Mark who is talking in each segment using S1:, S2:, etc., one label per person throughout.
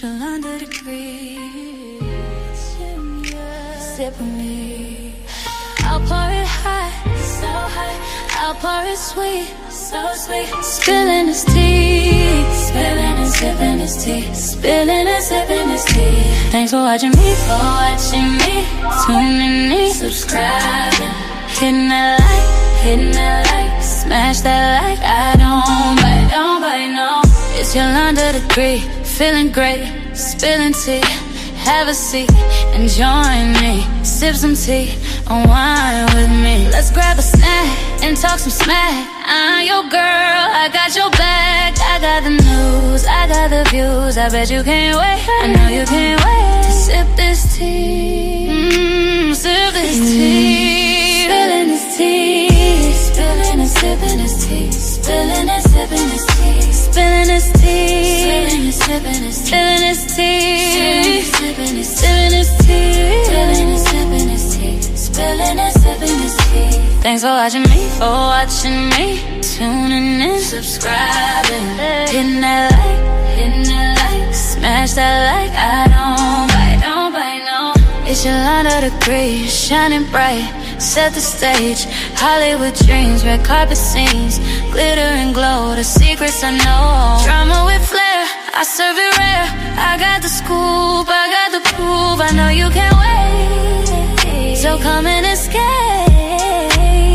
S1: chill under the breeze. Sip with me. I'll pour it hot, so hot. I'll pour it sweet, so sweet. Spilling his tea, spilling and sipping his tea, spilling and sipping his tea. Thanks for watching me, tuning in, subscribing, hitting that like, smash that like. I don't bite, no. It's Yolanda the Greek, feeling great, spilling tea. Have a seat and join me. Sip some tea, unwind with me. Let's grab a snack and talk some smack. I'm your girl, I got your back. I got the news, I got the views. I bet you can't wait, I know you can't wait to sip this tea. Sip this tea. Spilling this tea. Spilling and sipping this tea. Spilling and sipping this tea. Spilling this tea. Spilling and sipping this tea. Spilling this tea. Spilling and sipping this tea. Spilling and sipping this tea. Spilling and sipping this tea. Thanks for watching me, tuning in, subscribing, hitting that like, smash that like. I don't bite, no. It's Yolanda the Greek, shining bright, set the stage. Hollywood dreams, red carpet scenes, glitter and glow, the secrets I know. Drama with flair, I serve it rare. I got the scoop, I got the proof. I know you can't wait, so come and escape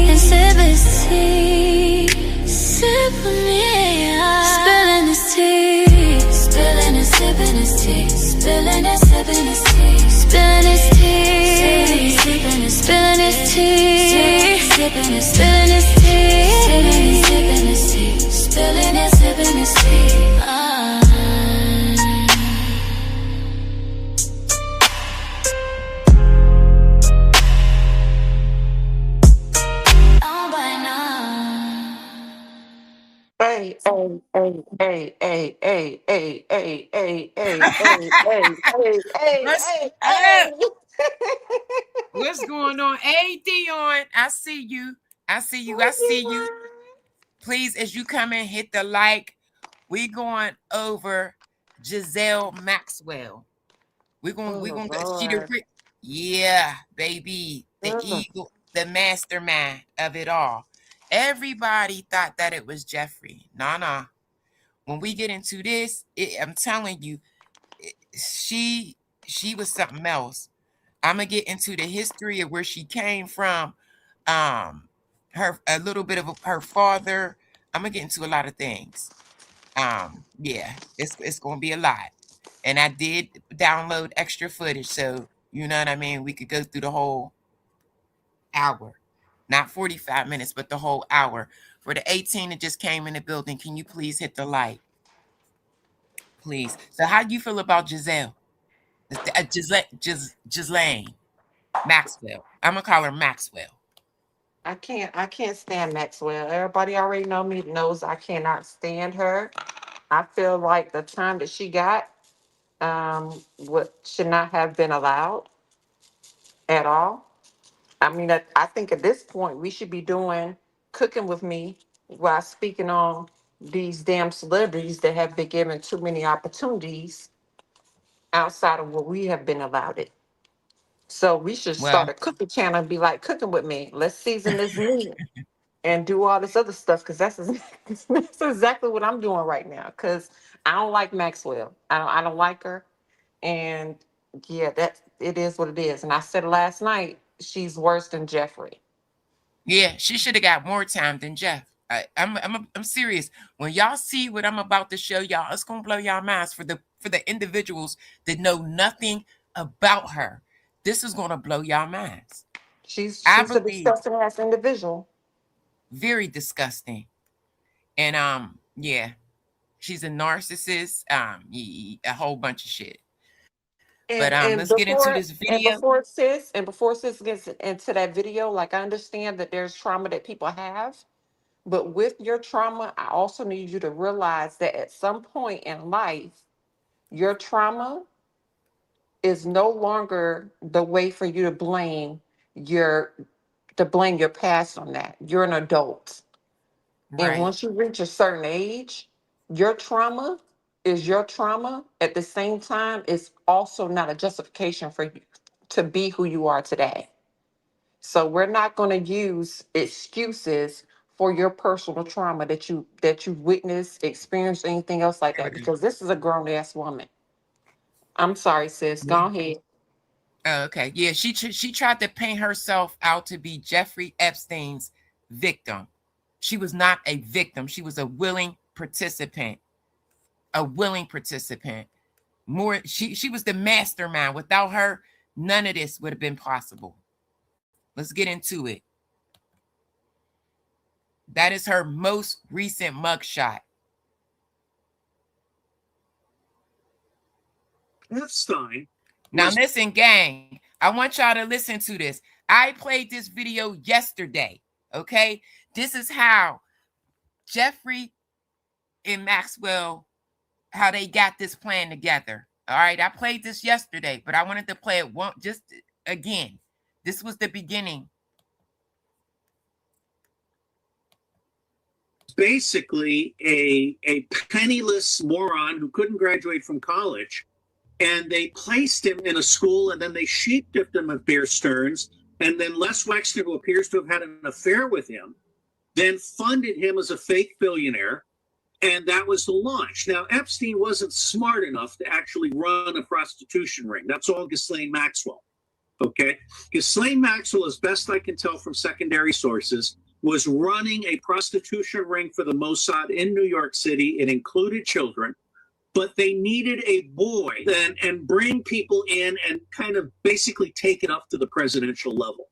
S1: and sip this tea. Sip with me, spilling this tea, spilling and sipping this tea, spilling and sipping this tea, spilling this tea, spilling this tea, spilling this tea, spilling this tea, spilling this tea, spilling and sipping this tea.
S2: Hey, hey, hey, hey, hey, hey, hey, hey, hey, hey, hey, hey, hey, hey.
S3: What's going on? Hey, Dion, I see you. I see you. Please, as you come in, hit the like. We're going over Ghislaine Maxwell. We're going yeah, baby. The eagle, the mastermind of it all. Everybody thought that it was Jeffrey. Nah. When we get into this, I'm telling you, she was something else. I'm gonna get into the history of where she came from, her a little bit of her father. I'm gonna get into a lot of things. Yeah, it's gonna be a lot, and I did download extra footage, so you know what I mean. We could go through the whole hour, not 45 minutes, but the whole hour. For the 18 that just came in the building, can you please hit the like, please? So, how do you feel about Ghislaine Maxwell? I'm gonna call her Maxwell.
S2: I can't stand Maxwell. Everybody already knows I cannot stand her. I feel like the time that she got, what should not have been allowed at all. I mean, I think at this point we should be doing cooking with me while speaking on these damn celebrities that have been given too many opportunities outside of what we have been allowed it. So we should start
S3: Well,
S2: a cooking channel and be like, cooking with me. Let's season this meat and do all this other stuff because that's exactly what I'm doing right now. Because I don't like Maxwell. I don't like her. And yeah, that it is what it is. And I said last night, she's worse than Jeffrey.
S3: yeah, she should have got more time than Jeff. I'm serious. When y'all see what I'm about to show y'all, it's gonna blow y'all minds. For the individuals that know nothing about her, this is gonna blow y'all minds.
S2: She's
S3: I
S2: she's a
S3: believe
S2: disgusting ass individual.
S3: very disgusting. And yeah, she's a narcissist. A whole bunch of shit. But
S2: And
S3: let's get into
S2: before
S3: this
S2: and
S3: video.
S2: before sis gets into that video, like I understand that there's trauma that people have, but with your trauma, I also need you to realize that at some point in life, your trauma is no longer the way for you your to blame your past on that. You're an adult. And
S3: Right.
S2: once you reach a certain age, your trauma is your trauma. At the same time, it's also not a justification for you to be who you are today. So we're not going to use excuses for your personal trauma that you witnessed, experienced, anything else like that, because this is a grown ass woman. I'm sorry, sis. Go ahead.
S3: Oh, okay. Yeah, she tried to paint herself out to be Jeffrey Epstein's victim. She was not a victim. She was a willing participant. A willing participant. More, she was the mastermind. Without her, none of this would have been possible. Let's get into it. That is her most recent mugshot.
S4: Epstein.
S3: Now listen, gang, I want y'all to listen to this. I played this video yesterday, okay? This is how Jeffrey and Maxwell, how they got this plan together. All right, I played this yesterday, but I wanted to play it just again. This was the beginning.
S4: Basically a penniless moron who couldn't graduate from college. And they placed him in a school, and then they sheep-dipped him at Bear Stearns. And then Les Wexner, who appears to have had an affair with him, then funded him as a fake billionaire. And that was the launch. Now, Epstein wasn't smart enough to actually run a prostitution ring. That's all Ghislaine Maxwell. Okay? Ghislaine Maxwell, as best I can tell from secondary sources, was running a prostitution ring for the Mossad in New York City. It included children. But they needed a boy and bring people in and kind of basically take it up to the presidential level.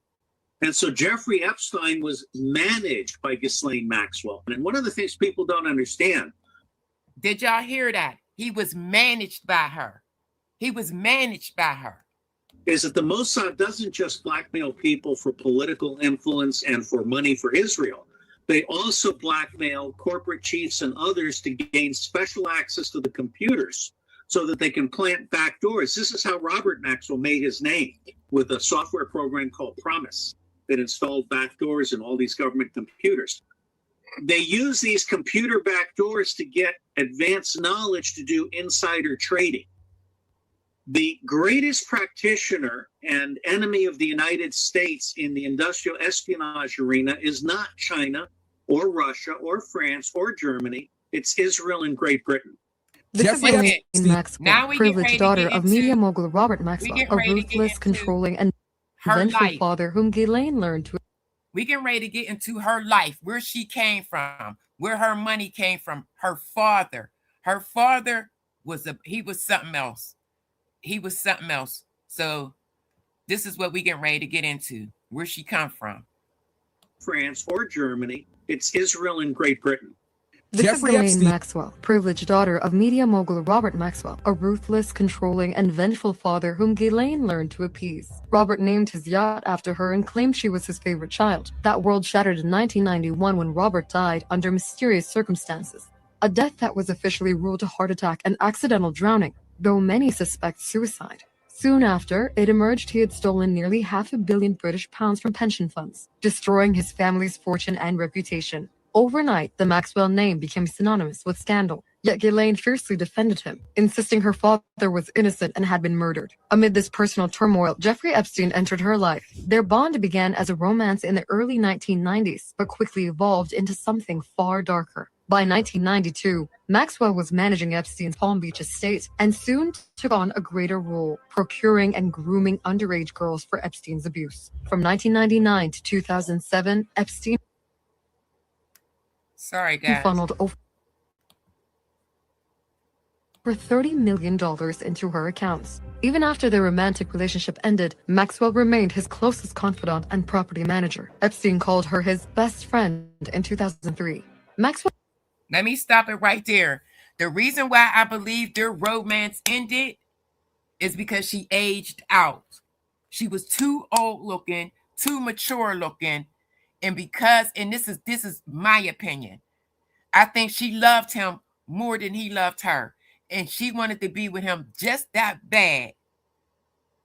S4: And so Jeffrey Epstein was managed by Ghislaine Maxwell. And one of the things people don't understand.
S3: Did y'all hear that? He was managed by her. He was managed by her.
S4: Is that the Mossad doesn't just blackmail people for political influence and for money for Israel. They also blackmail corporate chiefs and others to gain special access to the computers so that they can plant backdoors. This is how Robert Maxwell made his name, with a software program called Promise that installed backdoors in all these government computers. They use these computer backdoors to get advanced knowledge to do insider trading. The greatest practitioner and enemy of the United States in the industrial espionage arena is not China or Russia or France or Germany. It's Israel and Great Britain.
S5: This is Ghislaine Maxwell, privileged daughter of media mogul Robert Maxwell, a ruthless, controlling, and vengeful father whom Ghislaine learned to.
S3: We getting ready to get into her life, where she came from, where her money came from. Her father was he was something else. He was something else. So this is what we getting ready to get into, where she come from.
S4: France or Germany, it's Israel and Great Britain.
S5: This is Ghislaine Maxwell, privileged daughter of media mogul Robert Maxwell, a ruthless, controlling, and vengeful father whom Ghislaine learned to appease. Robert named his yacht after her and claimed she was his favorite child. That world shattered in 1991 when Robert died under mysterious circumstances. A death that was officially ruled a heart attack and accidental drowning, though many suspect suicide. Soon after, it emerged he had stolen nearly £500 million British pounds from pension funds, destroying his family's fortune and reputation. Overnight, the Maxwell name became synonymous with scandal, yet Ghislaine fiercely defended him, insisting her father was innocent and had been murdered. Amid this personal turmoil, Jeffrey Epstein entered her life. Their bond began as a romance in the early 1990s, but quickly evolved into something far darker. By 1992, Maxwell was managing Epstein's Palm Beach estate and soon took on a greater role, procuring and grooming underage girls for Epstein's abuse. From 1999 to 2007, Epstein funneled over $30 million into her accounts. Even after their romantic relationship ended, Maxwell remained his closest confidant and property manager. Epstein called her his best friend in 2003. Maxwell.
S3: Let me stop it right there. The reason why I believe their romance ended is because she aged out. She was too old looking, too mature looking, and this is my opinion. I think she loved him more than he loved her, and she wanted to be with him just that bad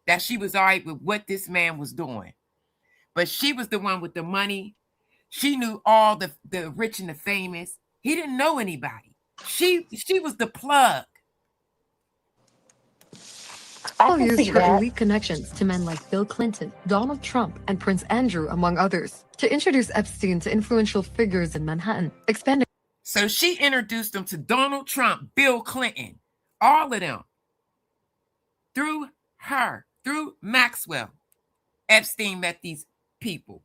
S3: that she was all right with what this man was doing. But she was the one with the money. She knew all the rich and the famous. He didn't know anybody. She was the plug.
S2: I
S5: Maxwell
S2: can
S5: used
S2: see
S5: her
S2: that.
S5: elite connections to men like Bill Clinton, Donald Trump, and Prince Andrew, among others, to introduce Epstein to influential figures in Manhattan, expanding.
S3: So she introduced them to Donald Trump, Bill Clinton, all of them. Through her, through Maxwell, Epstein met these people.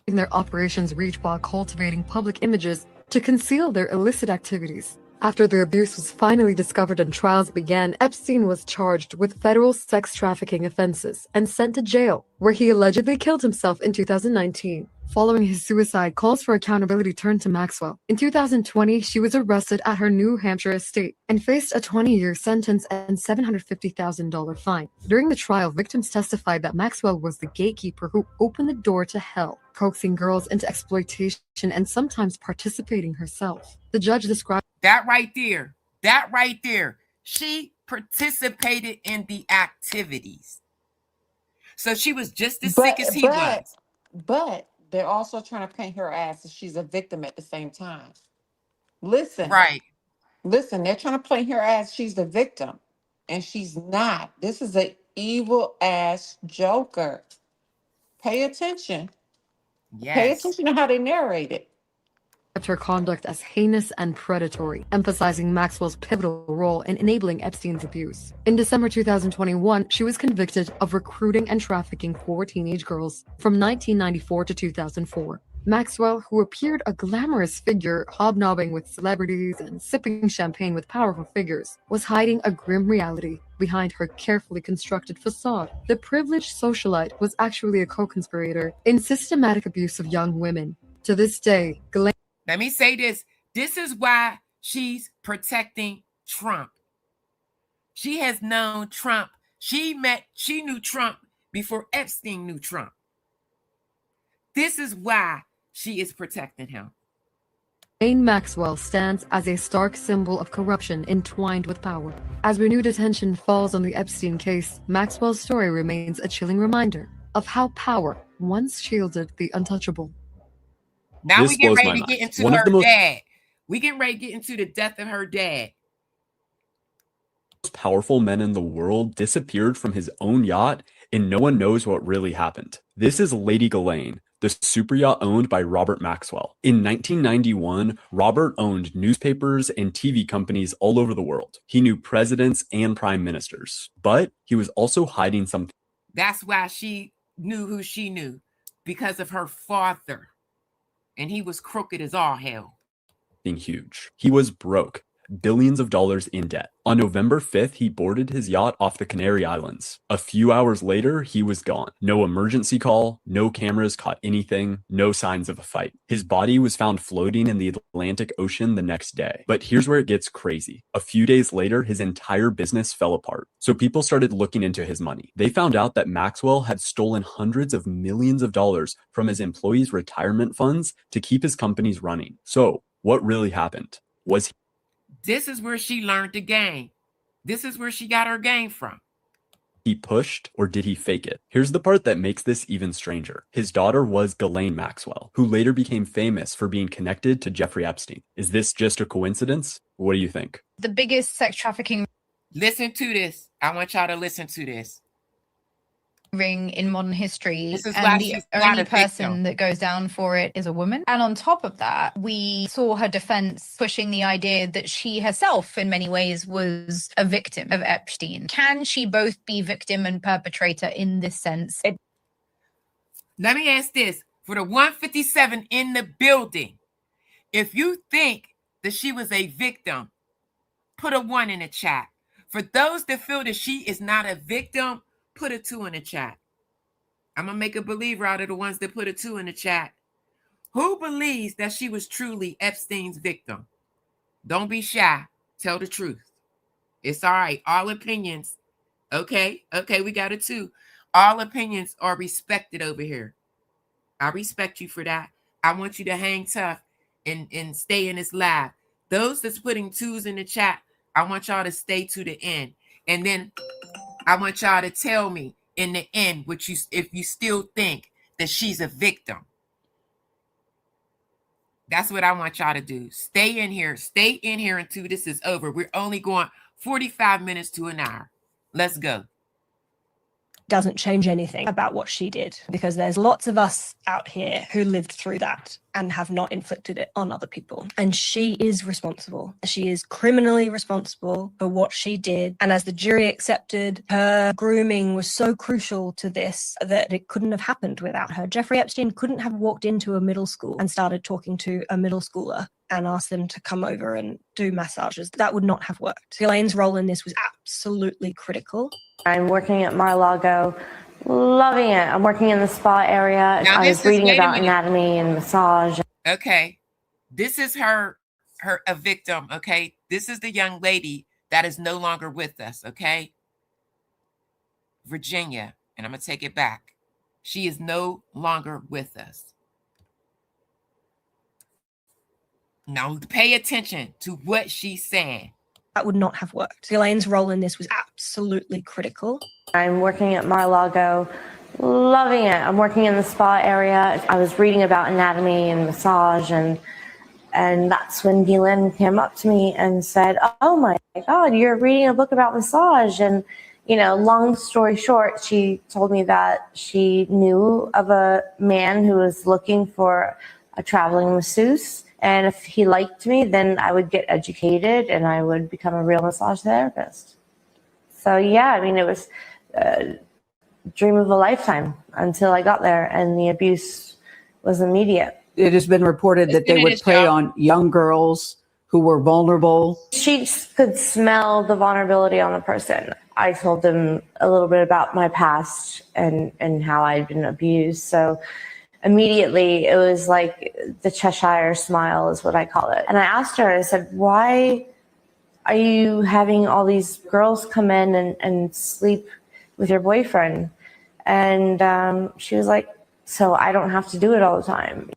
S5: Their operations reach while cultivating public images to conceal their illicit activities. After their abuse was finally discovered and trials began, Epstein was charged with federal sex trafficking offenses and sent to jail, where he allegedly killed himself in 2019. Following his suicide, calls for accountability turned to Maxwell. In 2020, she was arrested at her New Hampshire estate and faced a 20-year sentence and $750,000 fine. During the trial, victims testified that Maxwell was the gatekeeper who opened the door to hell, coaxing girls into exploitation and sometimes participating herself. The judge described
S3: that right there, she participated in the activities. So she was just as sick as he was.
S2: But they're also trying to paint her ass as she's a victim at the same time. Listen,
S3: Right.
S2: Listen, they're trying to paint her ass she's the victim, and she's not. This is an evil ass joker. Pay attention.
S3: Yes.
S2: Pay attention to how they narrate it.
S5: her conduct as heinous and predatory, emphasizing Maxwell's pivotal role in enabling Epstein's abuse. In December 2021, she was convicted of recruiting and trafficking 4 teenage girls from 1994 to 2004. Maxwell, who appeared a glamorous figure hobnobbing with celebrities and sipping champagne with powerful figures, was hiding a grim reality behind her carefully constructed facade. The privileged socialite was actually a co-conspirator in systematic abuse of young women. To this day, Ghislaine...
S3: Let me say this. This is why she's protecting Trump. She has known Trump. She knew Trump before Epstein knew Trump. This is why she is protecting him.
S5: Ghislaine Maxwell stands as a stark symbol of corruption entwined with power. As renewed attention falls on the Epstein case, Maxwell's story remains a chilling reminder of how power once shielded the untouchable.
S3: Now we get ready to get into her dad. We get ready to get into the death of her dad.
S6: Most powerful men in the world disappeared from his own yacht, and no one knows what really happened. This is Lady Ghislaine, the super yacht owned by Robert Maxwell. In 1991, Robert owned newspapers and TV companies all over the world. He knew presidents and prime ministers, but he was also hiding something.
S3: That's why she knew who she knew, because of her father. And he was crooked as all hell.
S6: Huge. He was broke. Billions of dollars in debt. On November 5th, he boarded his yacht off the Canary Islands. A few hours later, he was gone. No emergency call, no cameras caught anything, no signs of a fight. His body was found floating in the Atlantic Ocean the next day. But here's where it gets crazy. A few days later, his entire business fell apart. So people started looking into his money. They found out that Maxwell had stolen hundreds of millions of dollars from his employees' retirement funds to keep his companies running. So what really happened? Was
S3: This is where she learned the game. This is where she got her game from.
S6: he pushed, or did he fake it? Here's the part that makes this even stranger. His daughter was Ghislaine Maxwell, who later became famous for being connected to Jeffrey Epstein. Is this just a coincidence? What do you think?
S7: The biggest sex trafficking
S3: Listen to this. I want y'all to listen to this.
S7: ring in modern history,
S3: This is why
S7: and the
S3: she's not
S7: only
S3: a victim.
S7: person that goes down for it is a woman. And on top of that, we saw her defense pushing the idea that she herself in many ways was a victim of Epstein. Can she both be victim and perpetrator in this sense?
S3: Let me ask this. For the 157 in the building, if you think that she was a victim, put a 1 in the chat. For those that feel that she is not a victim, put a 2 in the chat. I'm going to make a believer out of the ones that put a 2 in the chat. Who believes that she was truly Epstein's victim? Don't be shy. Tell the truth. It's all right. All opinions. Okay, we got a 2. All opinions are respected over here. I respect you for that. I want you to hang tough and stay in this live. Those that's putting 2s in the chat, I want y'all to stay to the end. And then I want y'all to tell me in the end if you still think that she's a victim. That's what I want y'all to do. Stay in here until this is over. We're only going 45 minutes to an hour. Let's go.
S8: doesn't change anything about what she did, because there's lots of us out here who lived through that and have not inflicted it on other people. And she is responsible. She is criminally responsible for what she did. And as the jury accepted, her grooming was so crucial to this that it couldn't have happened without her. Jeffrey Epstein couldn't have walked into a middle school and started talking to a middle schooler and asked them to come over and do massages. That would not have worked. Ghislaine's role in this was absolutely critical.
S9: I'm working at Mar-a-Lago, loving it. I'm working in the spa area.
S3: Now,
S9: I was reading about anatomy and massage.
S3: Okay. This is her a victim, okay? This is the young lady that is no longer with us, okay? Virginia, and I'm going to take it back. She is no longer with us. Now, pay attention to what she's saying.
S8: That would not have worked. Ghislaine's role in this was absolutely critical.
S9: I'm working at Mar-a-Lago, loving it. I'm working in the spa area. I was reading about anatomy and massage, and that's when Ghislaine came up to me and said, "Oh my God, you're reading a book about massage." And, you know, long story short, she told me that she knew of a man who was looking for a traveling masseuse. And if he liked me, then I would get educated and I would become a real massage therapist. So, yeah, I mean, it was a dream of a lifetime until I got there, and the abuse was immediate.
S10: It has been reported that they would prey on young girls who were vulnerable.
S9: She could smell the vulnerability on the person. I told them a little bit about my past and how I'd been abused. So immediately, it was like the Cheshire smile is what I call it. And I asked her, I said, "Why are you having all these girls come in and sleep with your boyfriend?" And she was like, "So I don't have to do it all the time."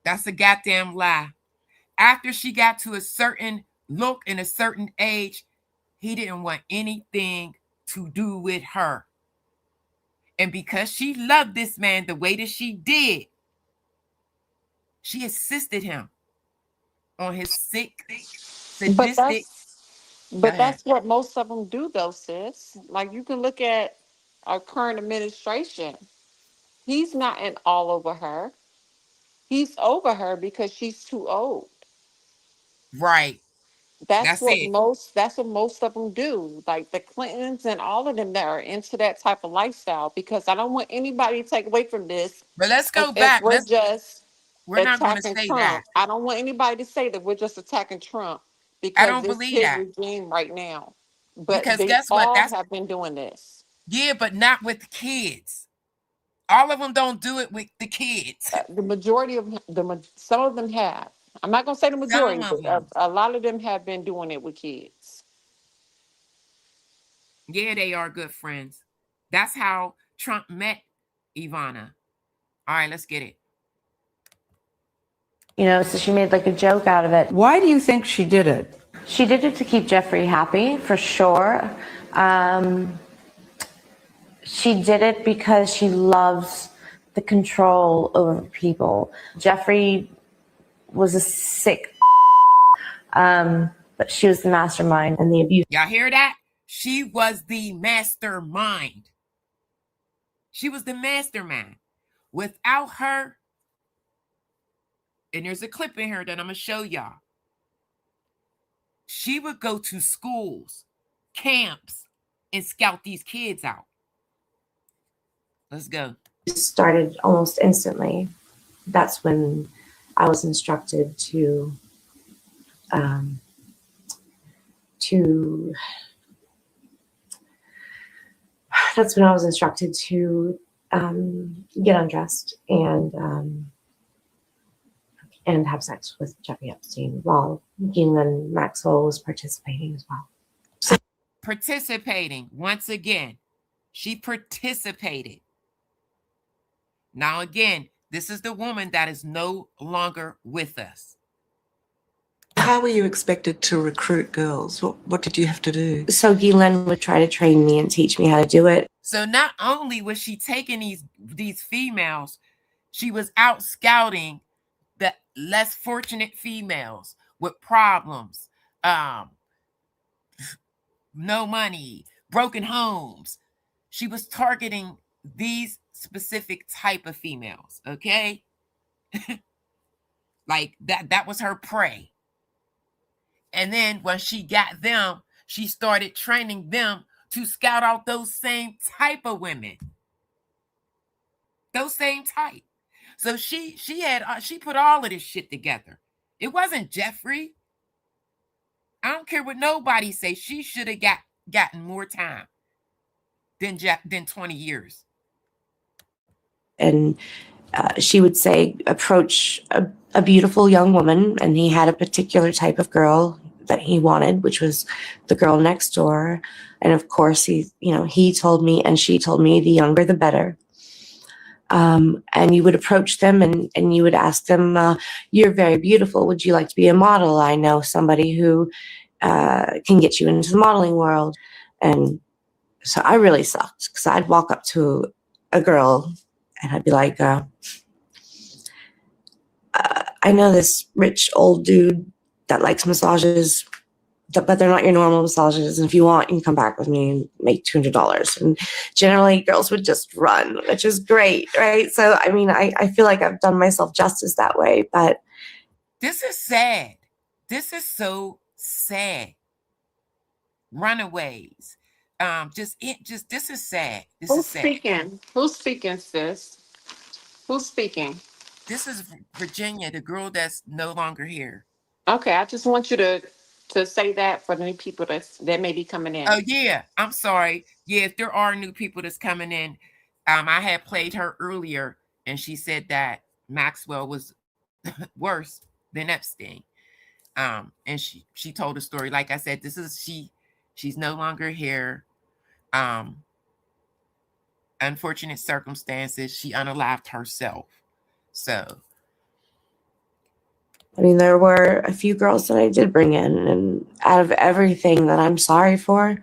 S3: That's a goddamn lie. After she got to a certain look and a certain age, he didn't want anything to do with her. And because she loved this man the way that she did, she assisted him on his sick, sadistic.
S2: But that's what most of them do, though, sis. Like, you can look at our current administration. He's not in all over her. He's over her because she's too old.
S3: Right.
S2: That's what
S3: it.
S2: most of them do. Like the Clintons and all of them that are into that type of lifestyle, because I don't want anybody to take away from this.
S3: But let's go back.
S2: We're not going to
S3: say
S2: Trump.
S3: that.
S2: I don't want anybody to say that we're just attacking Trump because
S3: I don't
S2: it's
S3: believe
S2: his
S3: that.
S2: regime right now. But
S3: Because
S2: they
S3: guess what?
S2: all have been doing this.
S3: Yeah, but not with the kids. All of them don't do it with the kids.
S2: The majority of them, some of them have. I'm not going to say the majority, but a lot of them have been doing it with kids.
S3: Yeah, they are good friends. That's how Trump met Ivana. All right, let's get it.
S9: You know, so she made like a joke out of it.
S10: Why do you think she did it?
S9: She did it to keep Jeffrey happy, for sure. She did it because she loves the control over people. Jeffrey was a sick, but she was the mastermind and the abuse.
S3: Y'all hear that? She was the mastermind. She was the mastermind. Without her, and there's a clip in here that I'm going to show y'all. She would go to schools, camps, and scout these kids out. Let's go.
S11: It started almost instantly. That's when I was instructed to get undressed and have sex with Jeffrey Epstein while Ghislaine Maxwell was participating as well.
S3: Participating. Once again, she participated. Now, again, this is the woman that is no longer with us.
S12: How were you expected to recruit girls? What did you have to do?
S11: So Ghislaine would try to train me and teach me how to do it.
S3: So not only was she taking these females, she was out scouting the less fortunate females with problems, no money, broken homes. She was targeting these specific type of females, okay? Like that was her prey. And then when she got them, she started training them to scout out those same type of women. Those same type. So she put all of this shit together. It wasn't Jeffrey. I don't care what nobody say. She should have gotten more time than 20 years.
S11: And she would say, approach a beautiful young woman, and he had a particular type of girl that he wanted, which was the girl next door. And of course, he told me, and she told me, the younger the better. And you would approach them and you would ask them, you're very beautiful. Would you like to be a model? I know somebody who can get you into the modeling world. And so I really sucked, because I'd walk up to a girl and I'd be like, I know this rich old dude that likes massages, but they're not your normal massages. And if you want, you can come back with me and make $200. And generally girls would just run, which is great, right? So, I mean, I feel like I've done myself justice that way, but.
S3: This is sad. This is so sad. Runaways. This is sad.
S2: Who's speaking? Who's speaking, sis? Who's speaking?
S3: This is Virginia, the girl that's no longer here.
S2: Okay, I just want you to say that for the people that may be coming in.
S3: Oh yeah, I'm sorry. Yeah, if there are new people that's coming in, I had played her earlier, and she said that Maxwell was worse than Epstein. And she told a story. Like I said, she's no longer here. Unfortunate circumstances. She unalived herself. So,
S11: I mean, there were a few girls that I did bring in, and out of everything that I'm sorry for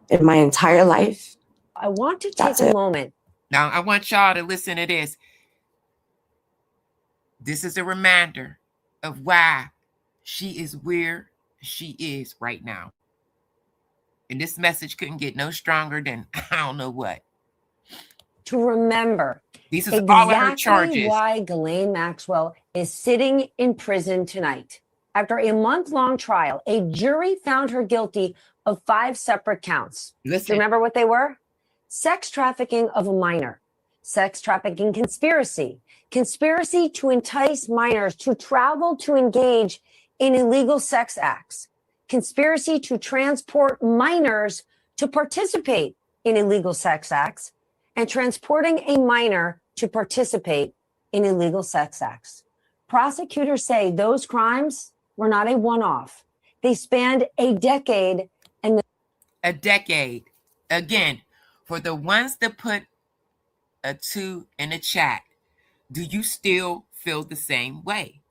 S11: in my entire life,
S13: I want to take a moment.
S3: Now, I want y'all to listen to this. This is a reminder of why she is where she is right now. And this message couldn't get no stronger than I don't know what.
S13: To remember
S3: these are all of her charges.
S13: Why Ghislaine Maxwell is sitting in prison tonight. After a month-long trial, a jury found her guilty of 5 separate counts.
S3: Listen.
S13: Do you remember what they were? Sex trafficking of a minor, sex trafficking conspiracy, conspiracy to entice minors to travel to engage in illegal sex acts, conspiracy to transport minors to participate in illegal sex acts, and transporting a minor to participate in illegal sex acts. Prosecutors say those crimes were not a one-off. They spanned a decade.
S3: A decade. Again, for the ones that put a 2 in the chat, do you still feel the same way?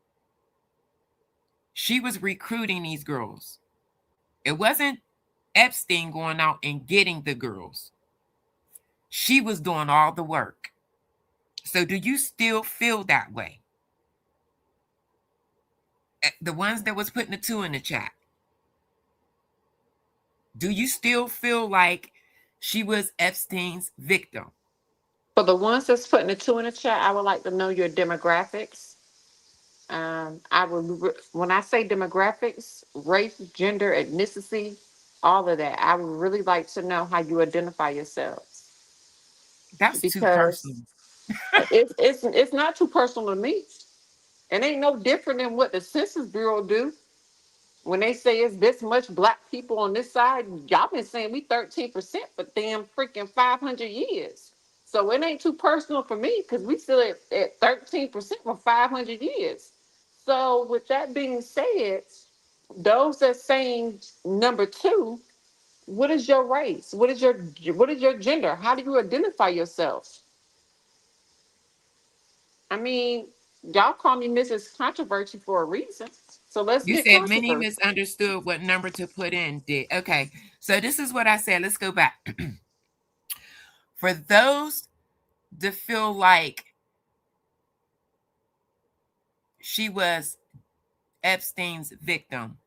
S3: She was recruiting these girls. It wasn't Epstein going out and getting the girls. She was doing all the work. So do you still feel that way? The ones that was putting a 2 in the chat. Do you still feel like she was Epstein's victim?
S2: For the ones that's putting a 2 in the chat, I would like to know your demographics. When I say demographics, race, gender, ethnicity, all of that, I would really like to know how you identify yourselves.
S3: That's too personal.
S2: it's not too personal to me. It ain't no different than what the Census Bureau do. When they say it's this much black people on this side, y'all been saying we 13% for damn freaking 500 years. So it ain't too personal for me, because we still at 13% for 500 years. So with that being said, those that saying number 2, what is your race? What is your gender? How do you identify yourself? I mean, y'all call me Mrs. Controversy for a reason. So let's
S3: You
S2: get
S3: said many
S2: controversy.
S3: misunderstood what number to put in. Okay, so this is what I said. Let's go back. For those that feel like she was Epstein's victim,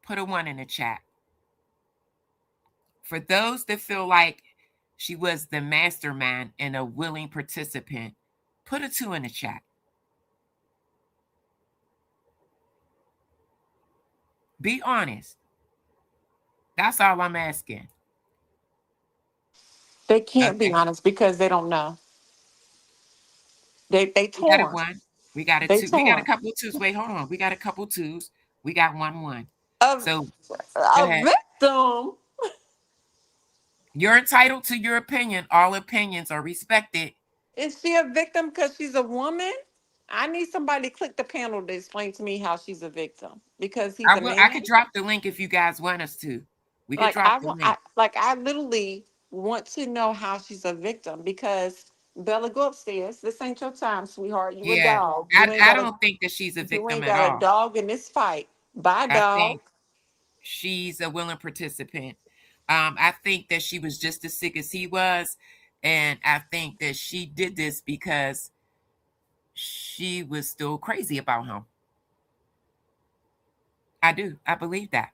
S3: put a 1 in the chat. For those that feel like she was the mastermind and a willing participant, put a 2 in the chat. Be honest. That's all I'm asking.
S2: They can't be honest because they don't know. They
S3: We got a
S2: torn.
S3: 1. We got a
S2: They
S3: 2. We got a
S2: torn.
S3: couple of 2s. Wait, hold on. We got a couple of 2s. We got 1. So go
S2: A
S3: ahead.
S2: victim.
S3: You're entitled to your opinion. All opinions are respected.
S2: Is she a victim because she's a woman? I need somebody to click the panel to explain to me how she's a victim because he's a man.
S3: I could drop the link if you guys want us to. We could drop the link.
S2: I literally want to know how she's a victim because Bella, go upstairs. This ain't your time, sweetheart. You a dog.
S3: I don't think that she's a
S2: You
S3: victim
S2: ain't
S3: at
S2: got
S3: all.
S2: a dog in this fight. Bye,
S3: I
S2: dog.
S3: think she's a willing participant. I think that she was just as sick as he was. And I think that she did this because she was still crazy about him. I do. I believe that.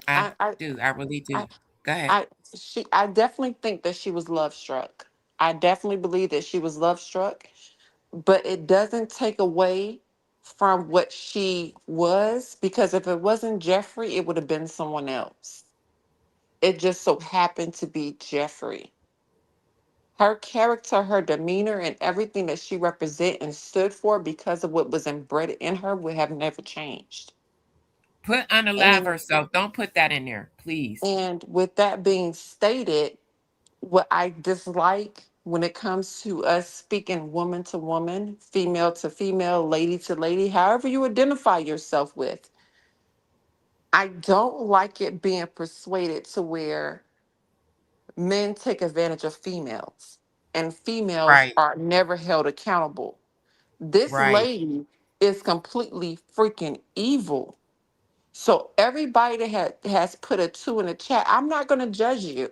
S3: I do. I really do. Go ahead.
S2: I definitely think that she was love struck. I definitely believe that she was love struck, but it doesn't take away from what she was because if it wasn't Jeffrey, it would have been someone else. It just so happened to be Jeffrey. Her character, her demeanor, and everything that she represented and stood for because of what was inbred in her would have never changed.
S3: Put unalive herself. Don't put that in there, please.
S2: And with that being stated, what I dislike when it comes to us speaking woman to woman, female to female, lady to lady, however you identify yourself with, I don't like it being persuaded to where men take advantage of females and females are never held accountable. This lady is completely freaking evil. So everybody that has put a 2 in the chat, I'm not going to judge you.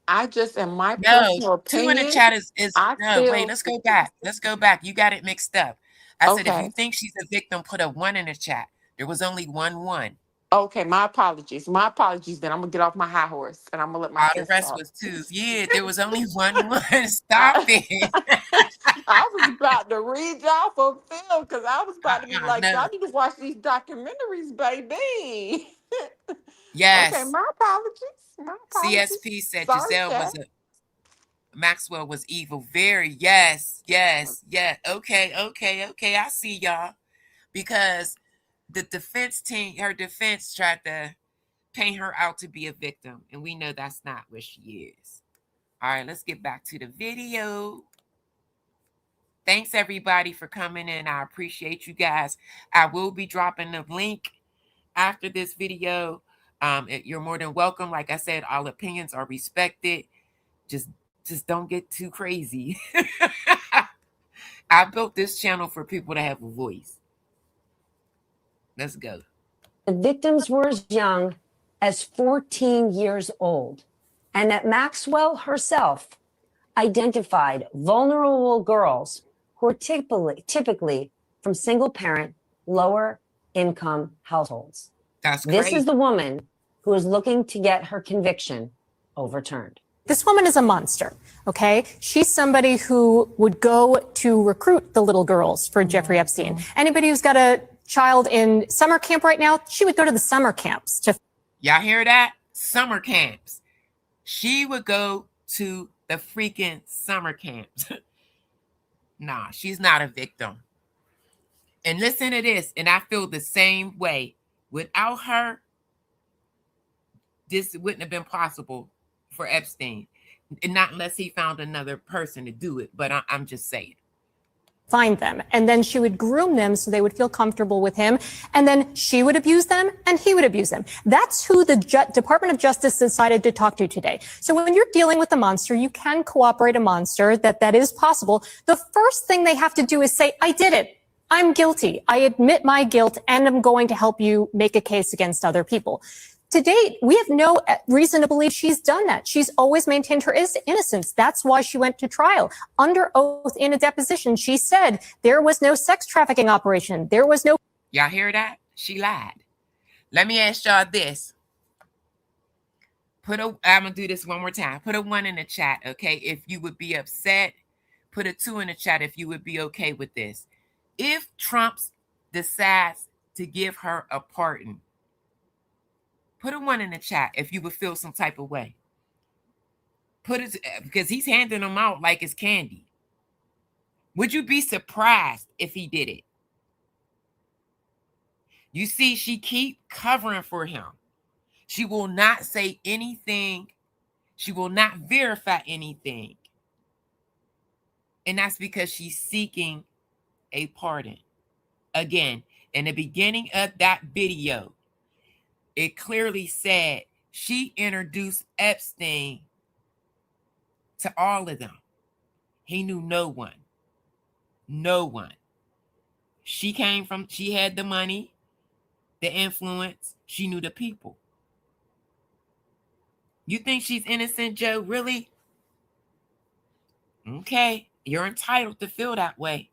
S2: I just, in my personal opinion,
S3: 2 in the chat is
S2: feel,
S3: wait, let's go back. Let's go back. You got it mixed up. I said, if you
S2: okay.
S3: think she's a victim, put a 1 in the chat. There was only 1.
S2: Okay, my apologies. My apologies then. I'm going to get off my high horse and I'm going to let my
S3: All the rest
S2: talk.
S3: was 2s. Yeah, there was only 1. Stop it.
S2: I was about to read y'all for Phil because I was about to be like,
S3: no.
S2: y'all need to watch these documentaries, baby.
S3: Yes.
S2: Okay, my apologies. My apologies.
S3: CSP said
S2: Sorry,
S3: Giselle
S2: Chad.
S3: was Maxwell was evil. Very. Yes. Okay. I see y'all. Because the defense team, her defense tried to paint her out to be a victim. And we know that's not what she is. All right, let's get back to the video. Thanks, everybody, for coming in. I appreciate you guys. I will be dropping the link after this video. You're more than welcome. Like I said, all opinions are respected. Just don't get too crazy. I built this channel for people to have a voice. Let's go.
S13: The victims were as young as 14 years old, and that Maxwell herself identified vulnerable girls who are typically from single parent, lower income households.
S3: That's
S13: This
S3: crazy.
S13: is the woman who is looking to get her conviction overturned.
S14: This woman is a monster, okay? She's somebody who would go to recruit the little girls for Jeffrey Epstein. Anybody who's got a child in summer camp right now, she would go to the summer camps to.
S3: Y'all hear that? Summer camps. She would go to the freaking summer camps. Nah, she's not a victim. And listen to this, and I feel the same way. Without her, this wouldn't have been possible for Epstein. And not unless he found another person to do it. But I'm just saying.
S14: Find them. And then she would groom them so they would feel comfortable with him. And then she would abuse them and he would abuse them. That's who the Department of Justice decided to talk to today. So when you're dealing with a monster, you can cooperate a monster, that is possible. The first thing they have to do is say, I did it. I'm guilty. I admit my guilt and I'm going to help you make a case against other people. To date, we have no reason to believe she's done that. She's always maintained her innocence. That's why she went to trial. Under oath in a deposition, she said there was no sex trafficking operation. There was no.
S3: Y'all hear that? She lied. Let me ask y'all this. I'm gonna do this one more time. Put a 1 in the chat, okay? If you would be upset. Put a 2 in the chat if you would be okay with this. If Trump decides to give her a pardon, put a 1 in the chat if you would feel some type of way. Put it, because he's handing them out like it's candy. Would you be surprised if he did it? You see, she keep covering for him. She will not say anything. She will not verify anything. And that's because she's seeking a pardon. Again, in the beginning of that video, it clearly said she introduced Epstein to all of them. He knew no one. No one. She had the money, the influence. She knew the people. You think she's innocent, Joe? Really? Okay. You're entitled to feel that way.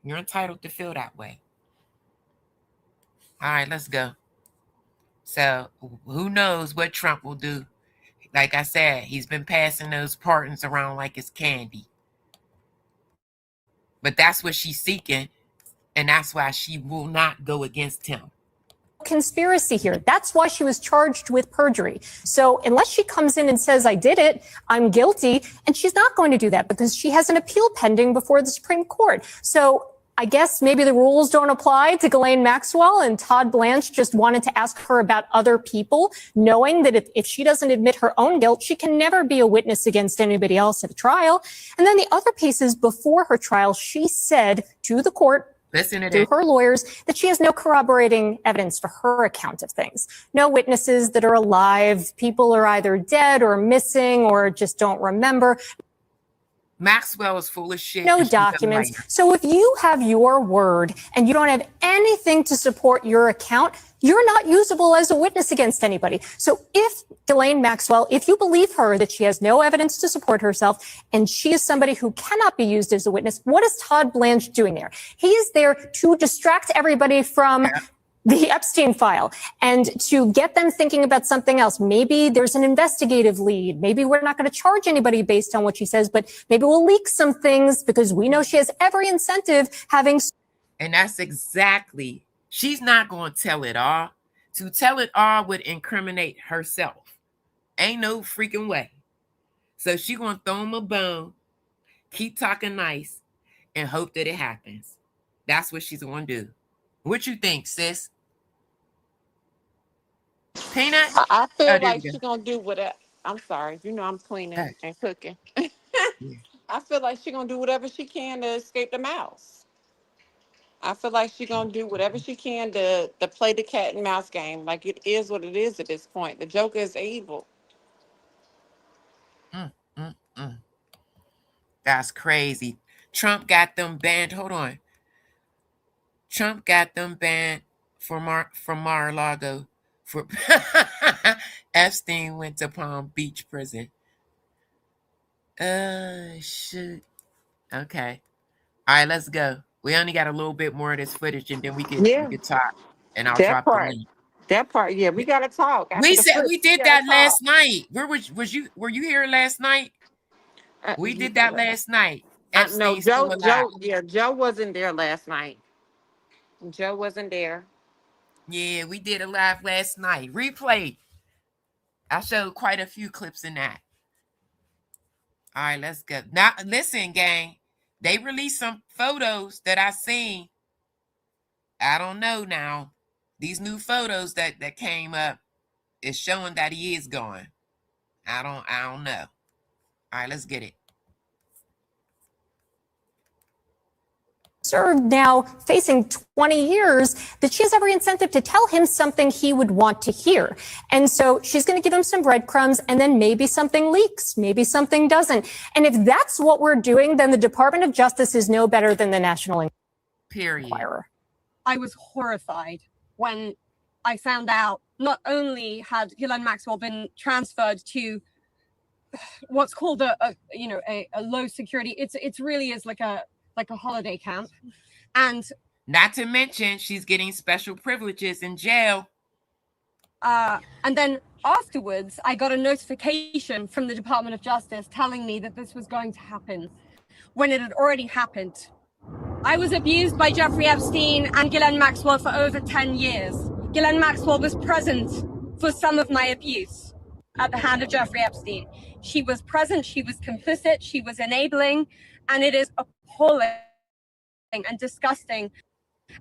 S3: You're entitled to feel that way. All right, let's go. So who knows what Trump will do? Like I said, he's been passing those pardons around like it's candy. But that's what she's seeking, and that's why she will not go against him.
S14: Conspiracy here. That's why she was charged with perjury. So unless she comes in and says, I did it, I'm guilty, and she's not going to do that because she has an appeal pending before the Supreme Court. So I guess maybe the rules don't apply to Ghislaine Maxwell, and Todd Blanche just wanted to ask her about other people, knowing that if she doesn't admit her own guilt, she can never be a witness against anybody else at a trial. And then the other pieces before her trial, she said to the court, to her lawyers, that she has no corroborating evidence for her account of things. No witnesses that are alive. People are either dead or missing or just don't remember.
S3: Maxwell is full of shit.
S14: No documents. So if you have your word and you don't have anything to support your account, you're not usable as a witness against anybody. So if Ghislaine Maxwell, if you believe her that she has no evidence to support herself and she is somebody who cannot be used as a witness, what is Todd Blanche doing there? He is there to distract everybody from the Epstein file and to get them thinking about something else. Maybe there's an investigative lead. Maybe we're not going to charge anybody based on what she says, but maybe we'll leak some things because we know she has every incentive having.
S3: And that's exactly, she's not going to tell it all. To tell it all would incriminate herself. Ain't no freaking way. So she's going to throw him a bone, keep talking nice, and hope that it happens. That's what she's going to do. What you think, sis? Peanut?
S2: I feel like she's going to do whatever. I'm sorry. You know I'm cleaning and cooking. I feel like she's going to do whatever she can to escape the mouse. I feel like she's going to do whatever she can to play the cat and mouse game. Like, it is what it is at this point. The Joker is evil.
S3: That's crazy. Trump got them banned. Hold on. Trump got them banned from Mar-a-Lago. For Epstein went to Palm Beach prison. Shoot. Okay. All right, let's go. We only got a little bit more of this footage, and then we can talk, and I'll drop the link.
S2: That part, yeah, we gotta talk.
S3: We said we did that last night. Where was you? Were you here last night? We did that last night.
S2: No, Joe wasn't there last night. Joe wasn't there.
S3: Yeah, we did a live last night. Replay. I showed quite a few clips in that. All right, let's go. Now, listen, gang. They released some photos that I seen. I don't know now. These new photos that came up is showing that he is gone. I don't know. All right, let's get it.
S14: Served now facing 20 years, that she has every incentive to tell him something he would want to hear. And so she's going to give him some breadcrumbs, and then maybe something leaks, maybe something doesn't. And if that's what we're doing, then the Department of Justice is no better than the National Enquirer.
S15: I was horrified when I found out not only had Ghislaine Maxwell been transferred to what's called a low security, it's really is like a holiday camp, and
S3: Not to mention, she's getting special privileges in jail.
S15: And then afterwards, I got a notification from the Department of Justice telling me that this was going to happen when it had already happened. I was abused by Jeffrey Epstein and Ghislaine Maxwell for over 10 years. Ghislaine Maxwell was present for some of my abuse at the hand of Jeffrey Epstein. She was present, she was complicit, she was enabling, and it is appalling and disgusting.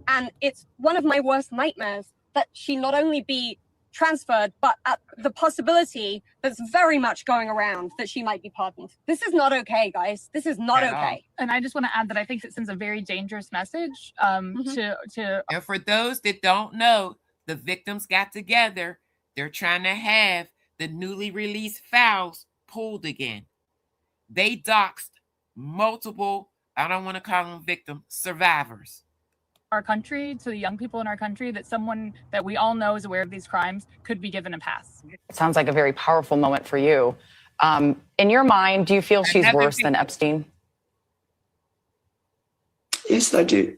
S15: And it's one of my worst nightmares that she not only be transferred, but at the possibility that's very much going around that she might be pardoned. This is not okay, guys. This is not okay.
S16: And I just want to add that I think it sends a very dangerous message to.
S3: And for those that don't know, the victims got together. They're trying to have the newly released files pulled again. They doxed multiple, I don't want to call them victims, survivors.
S16: Our country, to the young people in our country, that someone that we all know is aware of these crimes could be given a pass.
S17: It sounds like a very powerful moment for you. In your mind, do you feel she's worse than Epstein?
S12: Yes, I do.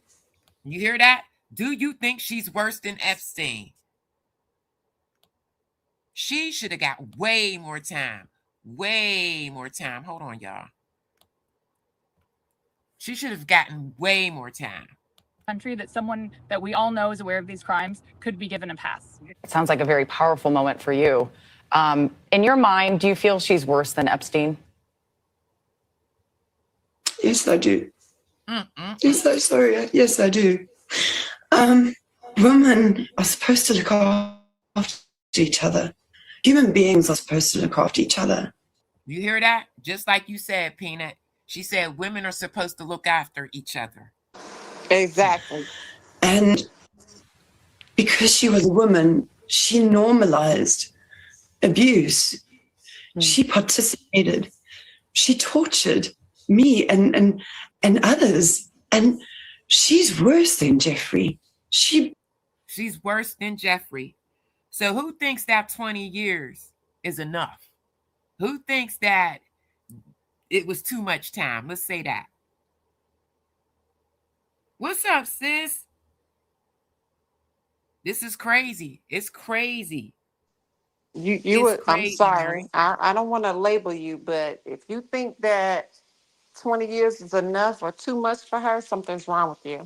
S3: You hear that? Do you think she's worse than Epstein? She should have got way more time. Way more time. Hold on, y'all. She should have gotten way more time.
S16: Country that someone that we all know is aware of these crimes could be given a pass.
S17: It sounds like a very powerful moment for you. In your mind, do you feel she's worse than Epstein?
S12: Yes, I do. Yes, I'm sorry. Yes, I do. Women are supposed to look after each other. Human beings are supposed to look after each other.
S3: You hear that? Just like you said, Peanut. She said women are supposed to look after each other.
S2: Exactly.
S12: And because she was a woman, she normalized abuse. She participated. She tortured me and others. And she's worse than Jeffrey.
S3: She's worse than Jeffrey. So who thinks that 20 years is enough? Who thinks that it was too much time? Let's say that. What's up, sis? This is crazy. It's crazy.
S2: I'm sorry. I don't want to label you, but if you think that 20 years is enough or too much for her, something's wrong with you.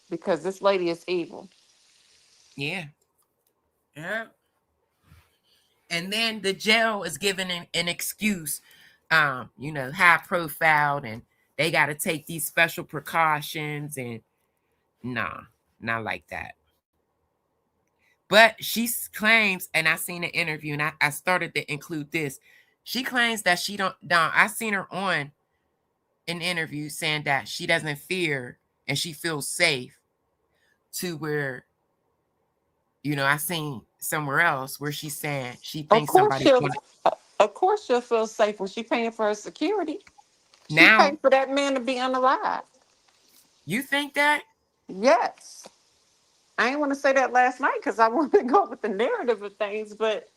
S2: Because this lady is evil.
S3: Yeah. Yeah. And then the jail is giving an excuse, high profile, and they got to take these special precautions, and nah, not like that. But she claims, and I seen an interview, and I started to include this. She claims that I seen her on an interview saying that she doesn't fear and she feels safe, to where, I seen somewhere else where she's saying she thinks somebody's going to.
S2: Of course she'll feel safe when she's paying for her security. She paid for that man to be unalive.
S3: You think that?
S2: Yes. I didn't want to say that last night because I wanted to go with the narrative of things, but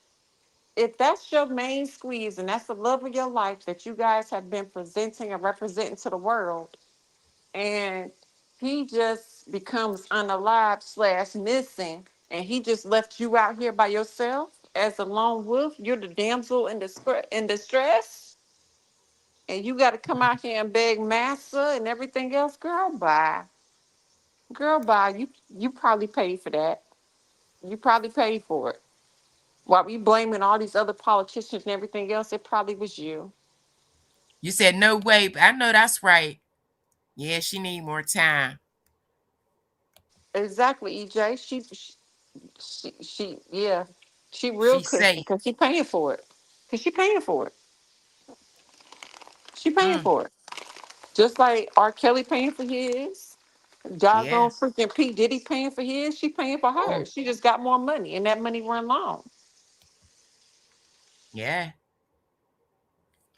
S2: if that's your main squeeze and that's the love of your life that you guys have been presenting and representing to the world, and he just becomes unalive / missing, and he just left you out here by yourself as a lone wolf, you're the damsel in distress, and you got to come out here and beg massa and everything else, girl, bye. Girl, bye. You probably paid for that. You probably paid for it. While we blaming all these other politicians and everything else, it probably was you.
S3: You said no way, but I know that's right. Yeah, she need more time.
S2: Exactly, EJ. She real cushy because she paying for it. Because she paying for it. She paying for it. Just like R. Kelly paying for his. Doggone freaking P. Diddy paying for his. She paying for hers. She just got more money, and that money run long.
S3: Yeah.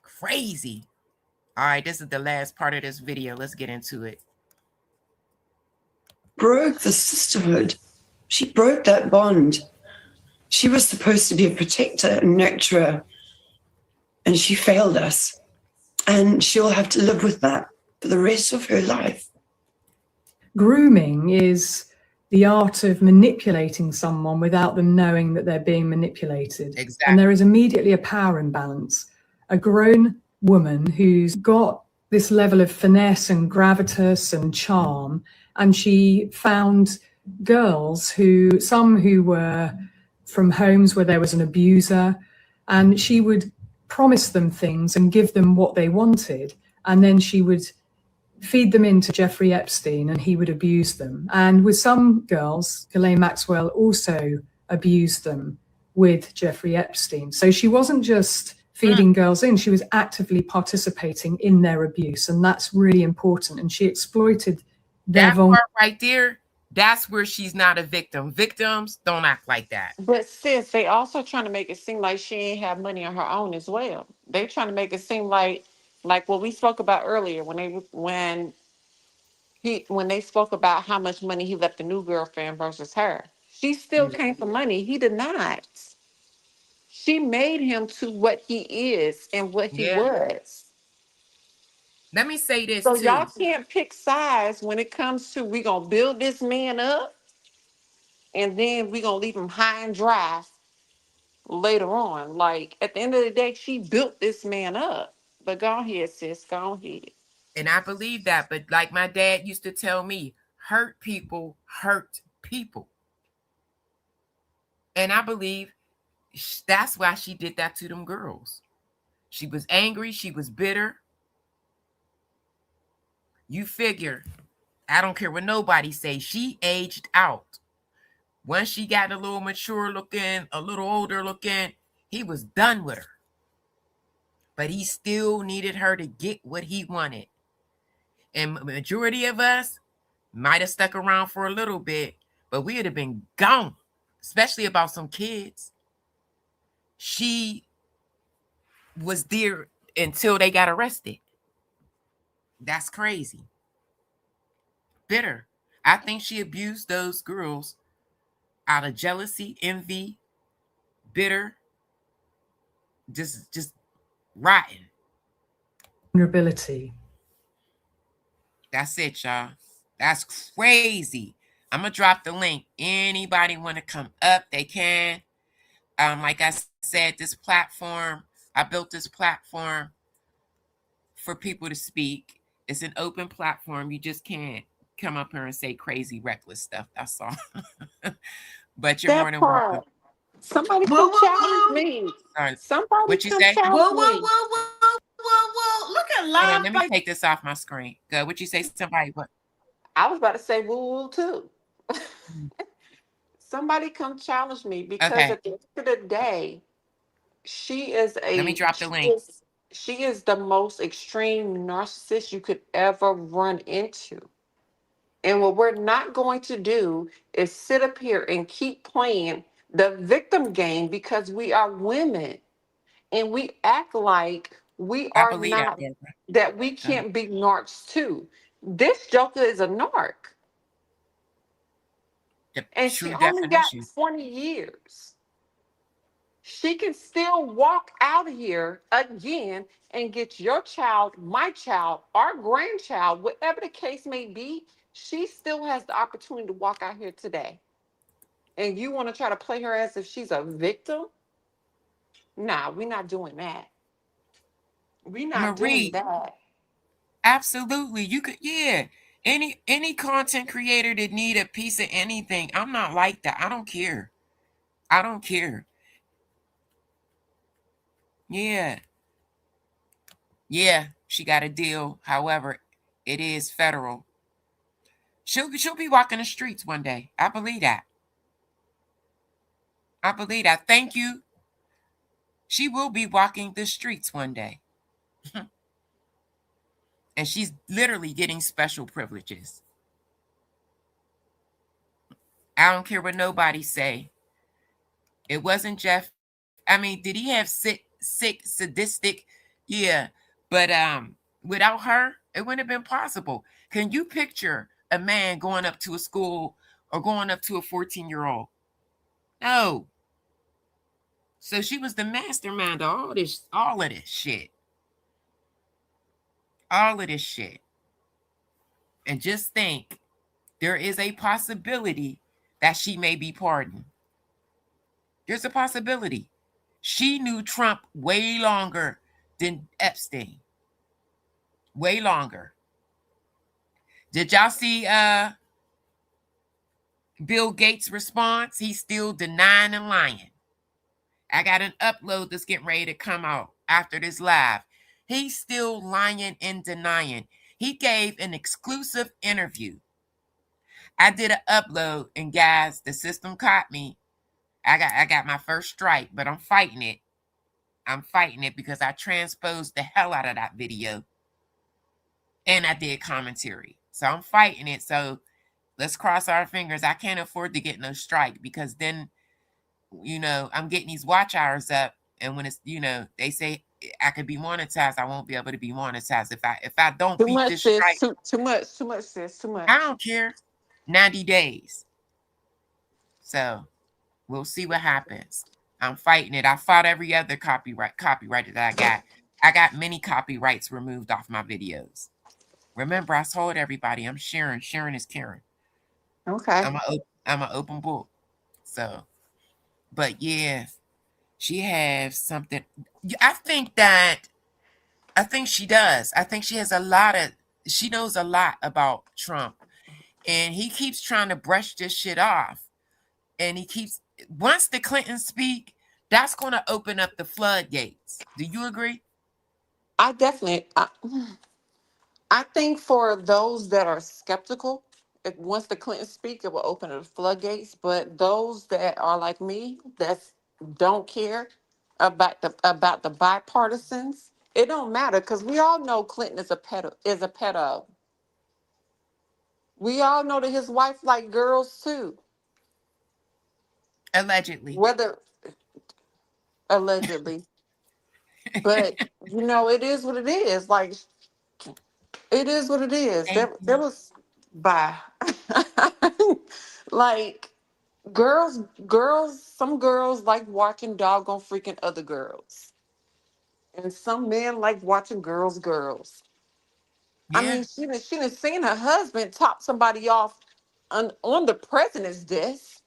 S3: Crazy. All right, this is the last part of this video. Let's get into it.
S12: Broke the sisterhood. She broke that bond. She was supposed to be a protector and nurturer, and she failed us. And she'll have to live with that for the rest of her life.
S18: grooming is the art of manipulating someone without them knowing that they're being manipulated.
S3: Exactly.
S18: And there is immediately a power imbalance. A grown woman who's got this level of finesse and gravitas and charm, and she found girls some who were from homes where there was an abuser, and she would promise them things and give them what they wanted, and then she would feed them into Jeffrey Epstein and he would abuse them. And with some girls, Ghislaine Maxwell also abused them with Jeffrey Epstein. So she wasn't just feeding girls in, she was actively participating in their abuse, and that's really important. And she exploited their
S3: that part right there. That's where she's not a victim. Victims don't act like that.
S2: But sis, they also trying to make it seem like she ain't have money on her own as well. They trying to make it seem like what we spoke about earlier when they spoke about how much money he left the new girlfriend versus her. She still came for money. He did not. She made him to what he is and what he was.
S3: Let me say this
S2: So
S3: too.
S2: y'all can't pick sides when it comes to we gonna build this man up and then we gonna leave him high and dry later on. Like at the end of the day, she built this man up. But go ahead, sis. Go ahead.
S3: And I believe that. But like my dad used to tell me, hurt people hurt people. And I believe that's why she did that to them girls. She was angry. She was bitter. You figure, I don't care what nobody say, she aged out. Once she got a little mature looking, a little older looking, he was done with her. But he still needed her to get what he wanted. And the majority of us might have stuck around for a little bit, but we would have been gone, especially about some kids. She was there until they got arrested. That's crazy. Bitter. I think she abused those girls out of jealousy, envy, bitter, just rotten.
S18: Vulnerability.
S3: That's it, y'all. That's crazy. I'm gonna drop the link. Anybody want to come up, they can. Like I said, this platform, I built this platform for people to speak. It's an open platform. You just can't come up here and say crazy, reckless stuff. That's all. But you're more than welcome.
S2: Somebody come challenge me. Somebody
S3: What you
S2: come
S3: say?
S2: challenge me.
S19: Look at
S3: Hold
S19: live.
S3: on, let me take this off my screen. Good. What you say? Somebody what?
S2: I was about to say woo woo too. Somebody come challenge me because at the end of the day, she is
S3: Let me drop the link.
S2: She is the most extreme narcissist you could ever run into. And what we're not going to do is sit up here and keep playing the victim game because we are women and we act like we
S3: I
S2: are
S3: believe
S2: not,
S3: that.
S2: that we can't be narcs too. This joker is a narc. And she only got 20 years. She can still walk out here again and get your child, my child, our grandchild, whatever the case may be. She still has the opportunity to walk out here today. And you want to try to play her as if she's a victim? Nah, we're not doing that. We're not doing that.
S3: Absolutely. You could, yeah. Any content creator that need a piece of anything, I'm not like that. I don't care. I don't care. Yeah. Yeah, she got a deal. However, it is federal. She'll be walking the streets one day. I believe that. I believe that. Thank you. She will be walking the streets one day. And she's literally getting special privileges. I don't care what nobody say. It wasn't Jeff. I mean, did he have sick, sadistic? Yeah. But without her, it wouldn't have been possible. Can you picture a man going up to a school or going up to a 14-year-old? No. So she was the mastermind of all of this shit. All of this shit. And just think, there is a possibility that she may be pardoned. There's a possibility. She knew Trump way longer than Epstein. Way longer. Did y'all see Bill Gates' response? He's still denying and lying. I got an upload that's getting ready to come out after this live. He's still lying and denying. He gave an exclusive interview. I did an upload, and guys, the system caught me. I got my first strike, but I'm fighting it. I'm fighting it because I transposed the hell out of that video. And I did commentary. So I'm fighting it. So let's cross our fingers. I can't afford to get no strike, because then, I'm getting these watch hours up. And when it's, they say I could be monetized, I won't be able to be monetized. If I don't beat this strike.
S2: Too much, sis, too much.
S3: I don't care. 90 days. So we'll see what happens. I'm fighting it. I fought every other copyright that I got. I got many copyrights removed off my videos. Remember, I told everybody I'm sharing. Sharing is caring.
S2: Okay.
S3: I'm an open book. So, but yeah, she has something. I think she does. I think she has she knows a lot about Trump. And he keeps trying to brush this shit off. And once the Clintons speak, that's going to open up the floodgates. Do you agree?
S2: I think for those that are skeptical, once the Clintons speak, it will open the floodgates. But those that are like me, that don't care about the bipartisans, it don't matter, because we all know Clinton is a pedo. We all know that his wife like girls too.
S3: Allegedly.
S2: Allegedly. But it is what it is. Like, it is what it is. There was like some girls like watching doggone freaking other girls. And some men like watching girls.
S3: Yeah.
S2: I mean, she done seen her husband top somebody off on the president's desk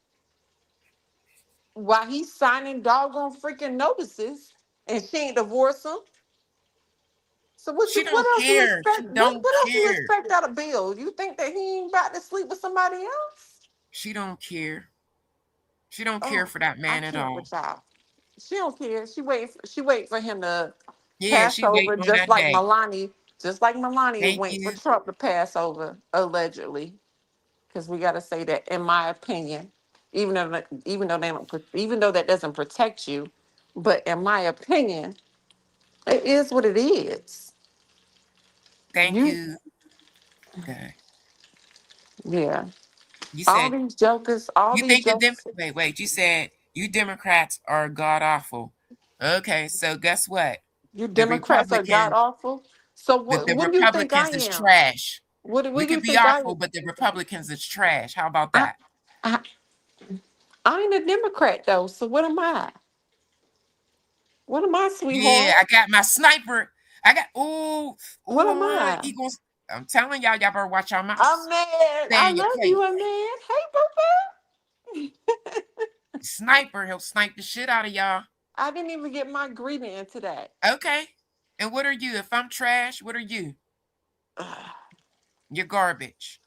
S2: while he's signing doggone freaking notices, and she ain't divorced him. So what else you expect? What else you expect out of Bill? You think that he ain't about to sleep with somebody else?
S3: She don't care. She don't care for that man at all.
S2: She don't care. She wait for him to
S3: pass
S2: over, just like
S3: day.
S2: Melania. Just like Melania waiting for Trump to pass over, allegedly. Because we got to say that, in my opinion, even though that doesn't protect you, but in my opinion, it is what it is.
S3: Thank you. Okay.
S2: Yeah.
S3: You said,
S2: all these jokers.
S3: Wait. You said you Democrats are god awful. Okay, so guess what?
S2: You Democrats are god awful. So what do you think I am?
S3: Is trash.
S2: What
S3: we can be awful, but the Republicans is trash. How about that?
S2: I ain't a Democrat though. So what am I? What am I, sweetheart?
S3: Yeah, I got my sniper.
S2: What am I?
S3: I'm telling y'all better watch your mouth.
S2: I'm mad. I love you, I'm mad. Hey, boo.
S3: Sniper, he'll snipe the shit out of y'all.
S2: I didn't even get my greeting into that.
S3: Okay. And what are you? If I'm trash, what are you? You're garbage.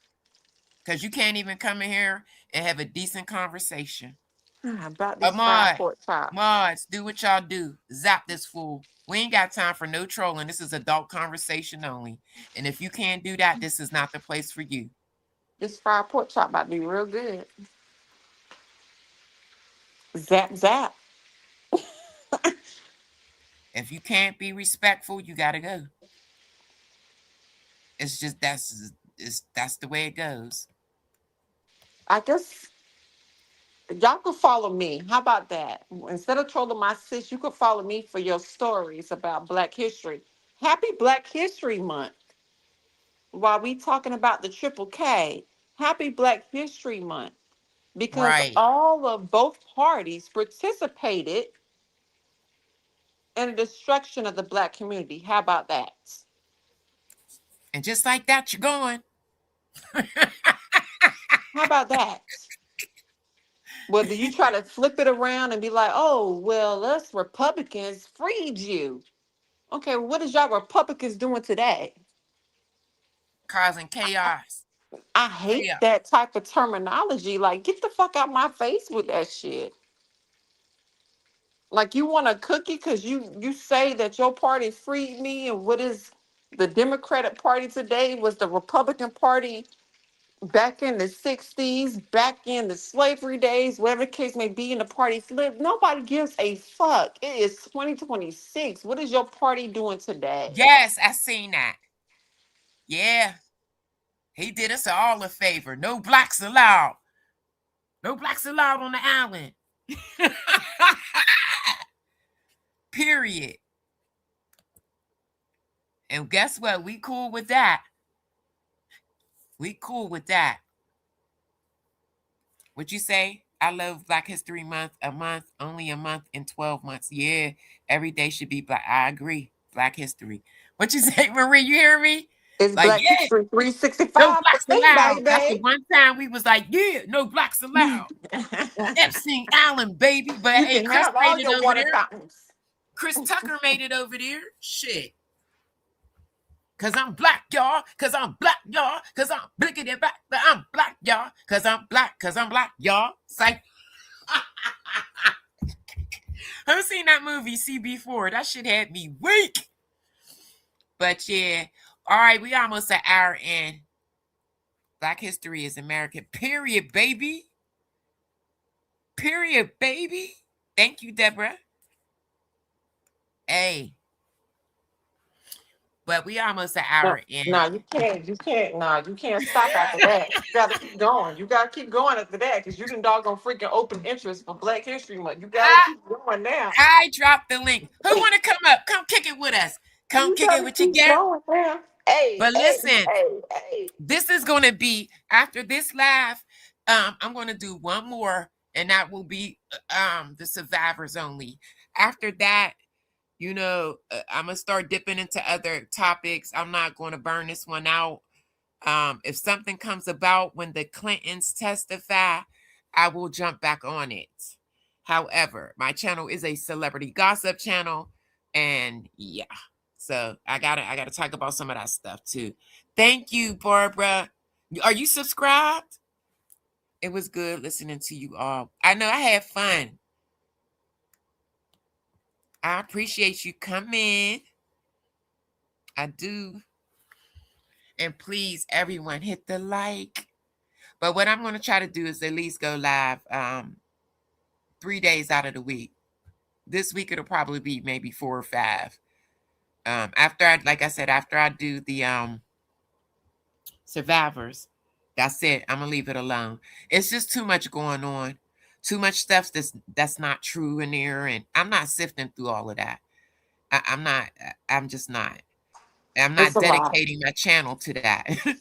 S3: Because you can't even come in here and have a decent conversation.
S2: About this 5-foot top.
S3: Mods, do what y'all do. Zap this fool. We ain't got time for no trolling. This is adult conversation only. And if you can't do that, this is not the place for you.
S2: This fried pork chop about to be real good. Zap, zap.
S3: If you can't be respectful, you gotta go. It's just that's the way it goes.
S2: I guess y'all could follow me. How about that? Instead of trolling my sis, you could follow me for your stories about Black history. Happy Black History Month. While we talking about the Triple K, happy Black History Month. Because all of both parties participated in the destruction of the Black community. How about that?
S3: And just like that, you're going.
S2: How about that? Whether you try to flip it around and be like, oh, well, us Republicans freed you. Okay, what is y'all Republicans doing today?
S3: Causing chaos.
S2: I hate that type of terminology. Like, get the fuck out my face with that shit. Like, you want a cookie because you say that your party freed me, and what is the Democratic Party today was the Republican Party back in the 60s, back in the slavery days, whatever the case may be, in the party flip. Nobody gives a fuck. It is 2026. What is your party doing today?
S3: Yes, I seen that. Yeah. He did us all a favor. No blacks allowed. No blacks allowed on the island. Period. And guess what? We cool with that. We cool with that. What you say? I love Black History Month, only a month in 12 months. Yeah, every day should be black. I agree. Black History. What you say, Marie? You hear me?
S2: It's
S3: like,
S2: Black
S3: yeah,
S2: History 365.
S3: no blacks allowed. That's the
S2: Baby.
S3: one time we was like, yeah, no blacks allowed. On Epstein Island, baby. But
S2: You
S3: hey,
S2: can
S3: Chris
S2: have all
S3: made it
S2: your
S3: over
S2: water
S3: there.
S2: fountains.
S3: Chris Tucker made it over there. Shit. Cause I'm black, y'all. Cause I'm black, y'all. Cause I'm blickety back. I'm black, y'all. Cause I'm black. Cause I'm black, y'all. Psych. I've seen that movie CB4. That shit had me weak. But yeah. All right, we almost an hour in. Black history is American. Period, baby. Period, baby. Thank you, Deborah. Hey. But we almost an hour in.
S2: No, you can't. You can't stop after that. You gotta keep going. You gotta keep going after that because you can doggone freaking open interest for Black History Month. You gotta keep going now.
S3: I dropped the link. Who want to come up? Come kick it with us. Come kick it with your gang.
S2: Hey,
S3: but listen, this is going to be after this live. I'm going to do one more, and that will be the survivors only. After that, you know, I'm going to start dipping into other topics. I'm not going to burn this one out. If something comes about when the Clintons testify, I will jump back on it. However, my channel is a celebrity gossip channel, and yeah, so I gotta talk about some of that stuff too. Thank you, Barbara. Are you subscribed? It was good listening to you all. I know I had fun. I appreciate you coming. I do. And please, everyone, hit the like. But what I'm going to try to do is at least go live 3 days out of the week. This week, it'll probably be maybe 4 or 5. After I do the survivors, that's it. I'm going to leave it alone. It's just too much going on. Too much stuff that's not true in there. And I'm not sifting through all of that. I'm just not. I'm not dedicating my channel to that.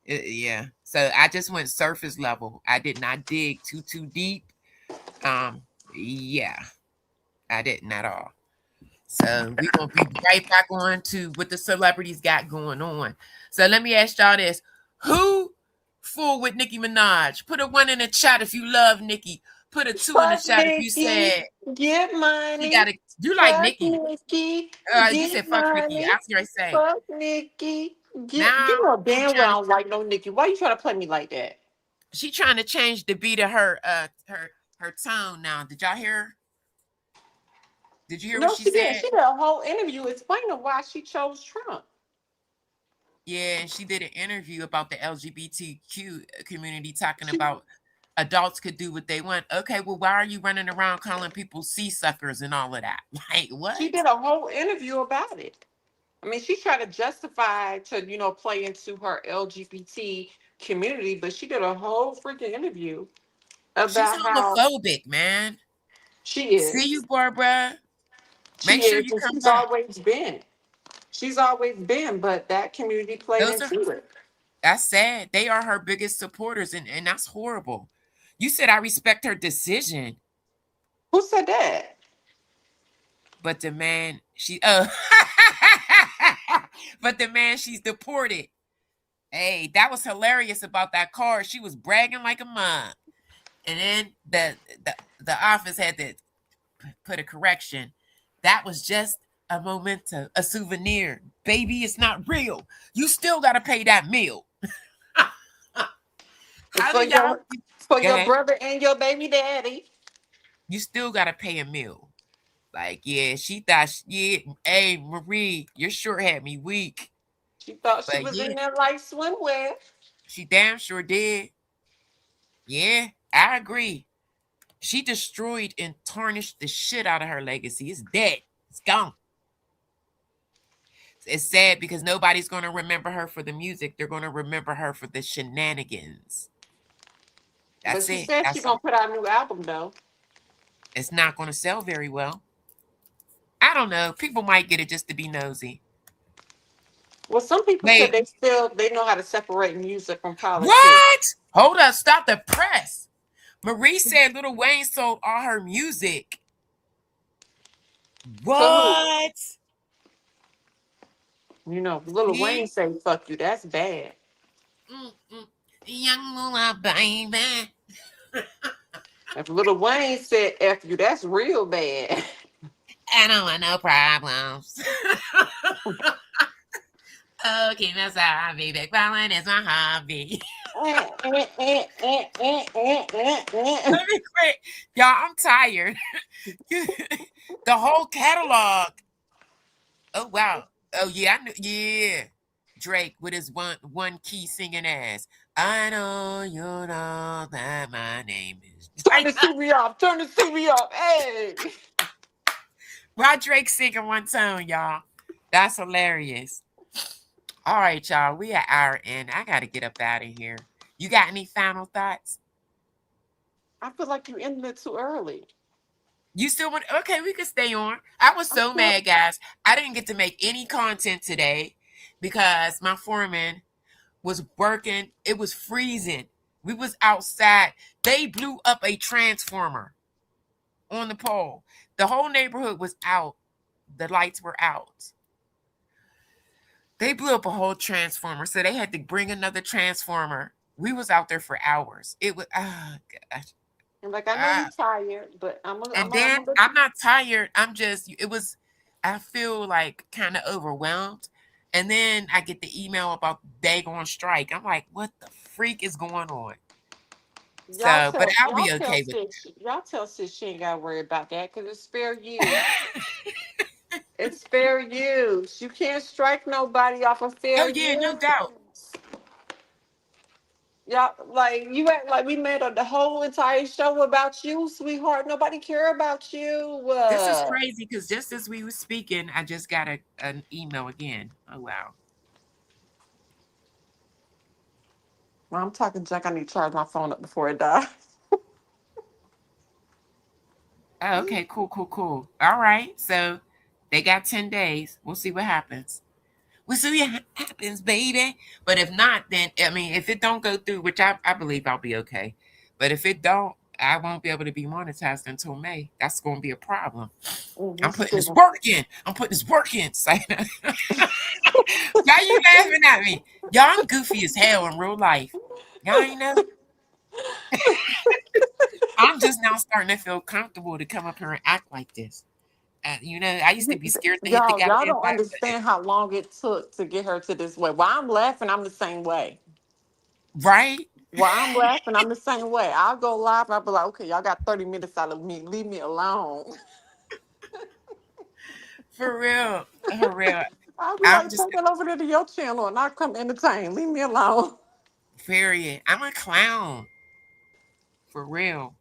S3: Yeah. So I just went surface level. I did not dig too deep. Yeah. I didn't at all. So we're going to be right back on to what the celebrities got going on. So let me ask y'all this. Who fooled with Nicki Minaj? Put a 1 in the chat if you love Nicki. Put a 2 in the chat if you said
S2: get money.
S3: You like Nicki.
S2: Nicki.
S3: You said fuck Nicki. I was going to say.
S2: Fuck Nicki. You know damn well I don't like no Nicki. Why you trying to play me like that?
S3: She trying to change the beat of her tone now. Did y'all hear her? Did you hear what she said?
S2: She did a whole interview explaining why she chose Trump.
S3: Yeah, and she did an interview about the LGBTQ community, talking about adults could do what they want. Okay, well, why are you running around calling people sea-suckers and all of that? Like, what?
S2: She did a whole interview about it. I mean, she tried to justify to, play into her LGBT community, but she did a whole freaking interview about
S3: she's homophobic, man.
S2: She is.
S3: See you, Barbara.
S2: Make sure you come back. She's always been, but that community played into it.
S3: That's sad. They are her biggest supporters, and that's horrible. You said I respect her decision.
S2: Who said that?
S3: But the man, but the man she's deported. Hey, that was hilarious about that car. She was bragging like a mom. And then the office had to put a correction. That was just a memento, a souvenir. Baby, it's not real. You still got to pay that meal. How
S2: for
S3: do y'all?
S2: your brother and your baby daddy.
S3: You still got to pay a meal. Like, yeah, she thought, hey, Marie, your shirt had me weak.
S2: She thought she was in there like swimwear.
S3: She damn sure did. Yeah, I agree. She destroyed and tarnished the shit out of her legacy. It's dead. It's gone. It's sad because nobody's going to remember her for the music. They're going to remember her for the shenanigans. That's
S2: but she
S3: it.
S2: said she's going to put out a new album, though.
S3: It's not going to sell very well. I don't know. People might get it just to be nosy.
S2: Well, some people said they know how to separate music from politics.
S3: What? Hold up. Stop the press. Marie said Lil Wayne sold all her music. What?
S2: You know, Lil Wayne say fuck you. That's bad.
S3: Young Lula, baby.
S2: If Lil Wayne said F you, that's real bad.
S3: I don't want no problems. Okay, that's a hobby. Big ballin' is my hobby. Let me quit. Y'all, I'm tired. The whole catalog. Oh, wow. Oh, yeah, I knew. Yeah. Drake with his one key singing ass. I know you know that my name is.
S2: Turn the TV off. Turn the TV off. Hey.
S3: Why Drake singing one tone, y'all? That's hilarious. All right, y'all. We at our end. I got to get up out of here. You got any final thoughts?
S2: I feel like you ended it too early.
S3: You still want? Okay, we can stay on. I was so mad, guys. I didn't get to make any content today because my foreman was working. It was freezing. We was outside. They blew up a transformer on the pole. The whole neighborhood was out. The lights were out. They blew up a whole transformer, so they had to bring another transformer. We was out there for hours. It was, oh gosh.
S2: And like, I know you're tired, but I'm
S3: not tired. I feel like kind of overwhelmed. And then I get the email about they on strike. I'm like, what the freak is going on? But I'll be okay with it.
S2: Y'all tell sis she ain't got to worry about that because it's fair use. It's fair use. You can't strike nobody off of fair use.
S3: Oh, yeah, no doubt.
S2: Y'all, like, you act like we made the whole entire show about you, sweetheart. Nobody care about you.
S3: This is crazy because just as we were speaking, I just got an email again. Oh, wow.
S2: Well, I'm talking junk. I need to charge my phone up before it dies.
S3: Oh, okay, cool. All right, so they got 10 days. We'll see what happens. We'll see what happens, baby. But if not, then, I mean, if it don't go through, which I believe I'll be okay. But if it don't, I won't be able to be monetized until May. That's going to be a problem. I'm putting this work in. Why you laughing at me? Y'all, I'm goofy as hell in real life. Y'all ain't know? I'm just now starting to feel comfortable to come up here and act like this. I used to be scared to hit the goddamn
S2: Y'all don't understand how long it took to get her to this way. While I'm laughing, I'm the same way.
S3: Right?
S2: While I'm laughing, I'm the same way. I'll go live and I'll be like, okay, y'all got 30 minutes out of me. Leave me alone.
S3: For real.
S2: I'll be like, take it over there to your channel and I'll come entertain. Leave me alone.
S3: Period. I'm a clown. For real.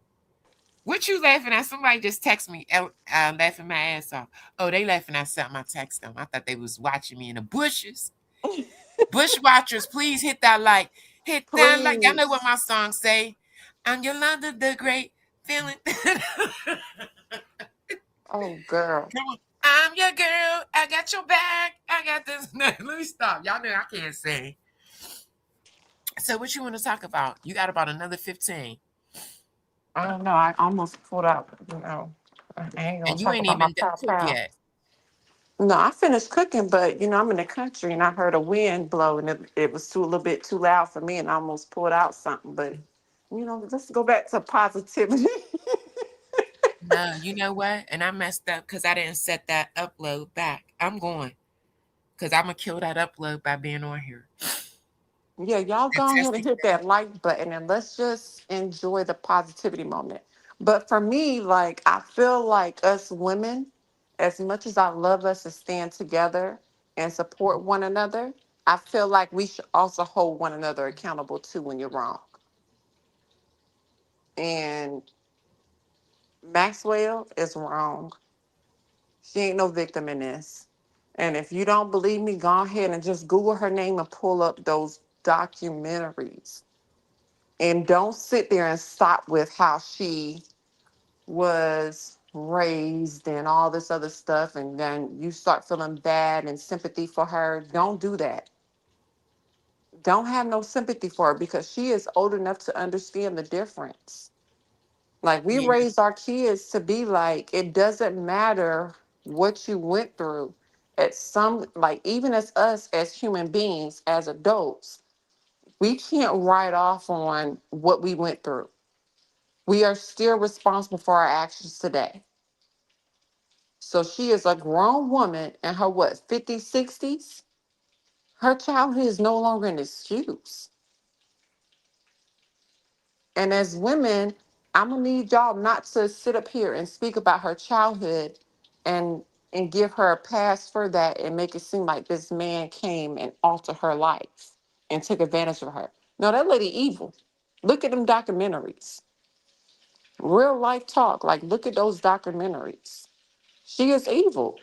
S3: What you laughing at? Somebody just text me laughing my ass off. Oh, they laughing at something I text them. I thought they was watching me in the bushes. Bush watchers, please hit that like. Hit that like. Y'all know what my song say. I'm Yolanda the Great. Feeling.
S2: Oh, girl.
S3: Come on. I'm your girl. I got your back. I got this. No, let me stop. Y'all know I can't sing. So what you want to talk about? You got about another 15.
S2: I don't know. I almost pulled out, I ain't gonna
S3: and you
S2: talk
S3: ain't
S2: about
S3: even
S2: my
S3: done cook yet.
S2: No, I finished cooking, but I'm in the country and I heard a wind blow and it was a little bit too loud for me and I almost pulled out something. But let's go back to positivity.
S3: No, you know what? And I messed up because I didn't set that upload back. I'm going because I'm gonna kill that upload by being on here.
S2: Yeah, y'all
S3: And
S2: go ahead and
S3: testing.
S2: hit that like button and let's just enjoy the positivity moment. But for me, like, I feel like us women, as much as I love us to stand together and support one another, I feel like we should also hold one another accountable too when you're wrong. And Maxwell is wrong. She ain't no victim in this. And if you don't believe me, go ahead and just Google her name and pull up those documentaries. And don't sit there and stop with how she was raised and all this other stuff. And then you start feeling bad and sympathy for her. Don't do that. Don't have no sympathy for her because she is old enough to understand the difference. Like we
S3: Yeah.
S2: raised our kids to be like, it doesn't matter what you went through. At some, like even as us as human beings, as adults, we can't write off on what we went through. We are still responsible for our actions today. So she is a grown woman in her what, 50s, 60s? Her childhood is no longer an excuse. And as women, I'm gonna need y'all not to sit up here and speak about her childhood and give her a pass for that and make it seem like this man came and altered her life and took advantage of her. No, that lady evil. Look at them documentaries. Real life talk. Like look at those documentaries. She is evil.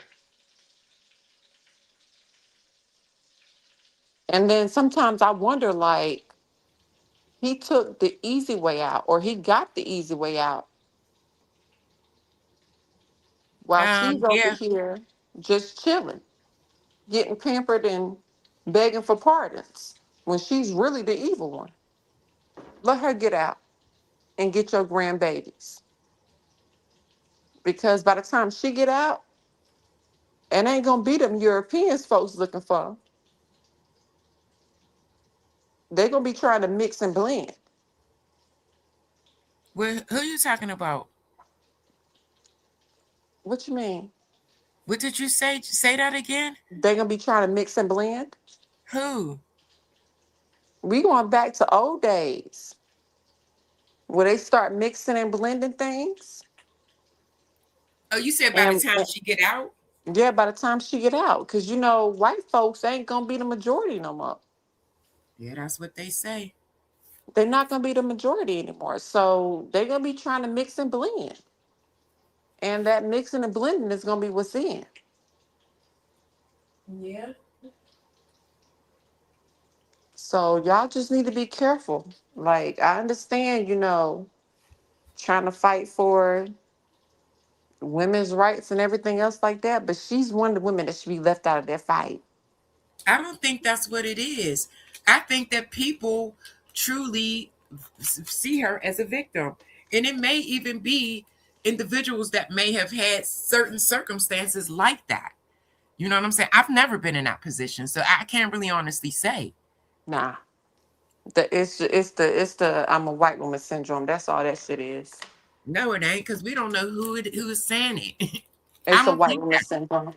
S2: And then sometimes I wonder like he took the easy way out or he got the easy way out while she's over
S3: Yeah.
S2: here just chilling, getting pampered and begging for pardons when she's really the evil one. Let her get out and get your grandbabies. Because by the time she get out, it ain't gonna be them Europeans folks looking for her. They're gonna be trying to mix and blend.
S3: Who you talking about?
S2: What you mean?
S3: What did you say? Say that again.
S2: They're gonna be trying to mix and blend?
S3: Who?
S2: We going back to old days where they start mixing and blending things.
S3: Oh, you said by the
S2: And
S3: time she get out?
S2: yeah, by the time she get out, because white folks ain't gonna be the majority no more.
S3: Yeah, that's what they say.
S2: They're not gonna be the majority anymore. So they're gonna be trying to mix and blend. And that mixing and blending is gonna be what's in.
S3: Yeah.
S2: So y'all just need to be careful. Like I understand, trying to fight for women's rights and everything else like that, but she's one of the women that should be left out of that fight.
S3: I don't think that's what it is. I think that people truly see her as a victim. And it may even be individuals that may have had certain circumstances like that. You know what I'm saying? I've never been in that position, so I can't really honestly say.
S2: Nah. It's the I'm a white woman syndrome. That's all that shit is.
S3: No, it ain't, because we don't know who is saying it. I
S2: It's a
S3: don't
S2: white
S3: think
S2: woman
S3: that.
S2: syndrome.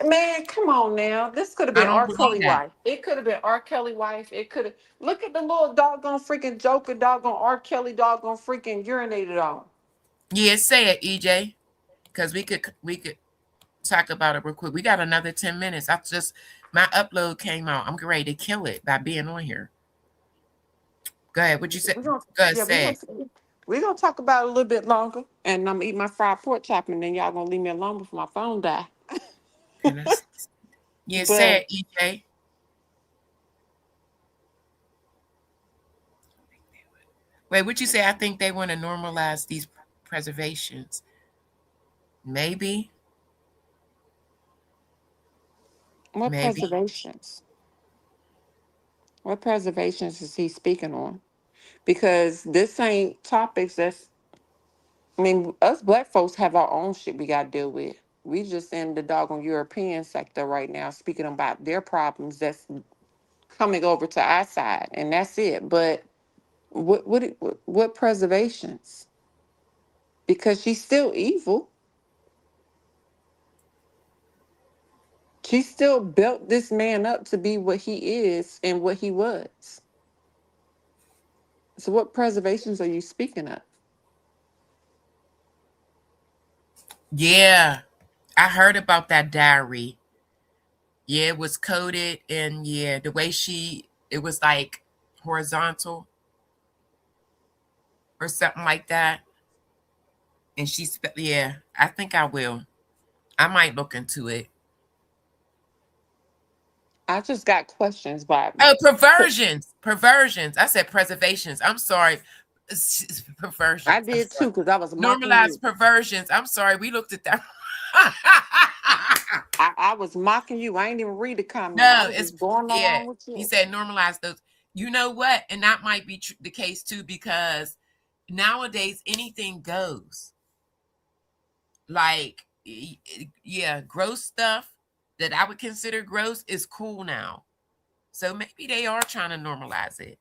S2: Man, come on now. This could have
S3: I
S2: been
S3: don't
S2: R.
S3: believe
S2: Kelly
S3: that.
S2: wife. It could have been R. Kelly wife. It could have. Look at the little doggone freaking Joker, doggone R. Kelly, doggone freaking urinated on.
S3: Yeah, say it, EJ, because we could talk about it real quick. We got another 10 minutes. My upload came out. I'm ready to kill it by being on here. Go ahead. What you say?
S2: We're gonna,
S3: Go ahead,
S2: yeah,
S3: say it.
S2: we're gonna talk about it a little bit longer, and I'm gonna eat my fried pork chop, and then y'all gonna leave me alone before my phone die.
S3: Yeah, say
S2: But
S3: it, EJ. Wait, what you say? I think they want to normalize these preservations. Maybe.
S2: what
S3: Maybe.
S2: preservations? What preservations is he speaking on? Because this ain't topics that's. I mean, us black folks have our own shit we gotta deal with. We just in the doggone European sector right now, speaking about their problems that's coming over to our side, and that's it. But what preservations? Because she's still evil. She still built this man up to be what he is and what he was. So what preservations are you speaking of?
S3: Yeah, I heard about that diary. Yeah, it was coded, and yeah, the way it was like horizontal or something like that. And yeah, I think I will. I might look into it.
S2: I just got questions, Bob.
S3: Oh, perversions. I said preservations. I'm sorry. Perversions.
S2: I did too, because I was mocking
S3: Normalized
S2: you.
S3: perversions. I'm sorry. We looked at that.
S2: I was mocking you. I ain't even read the comment.
S3: No,
S2: I was
S3: it's
S2: just going along with you.
S3: He said normalize those. You know what? And that might be the case too, because nowadays anything goes. Like, yeah, gross stuff that I would consider gross is cool now. So maybe they are trying to normalize it.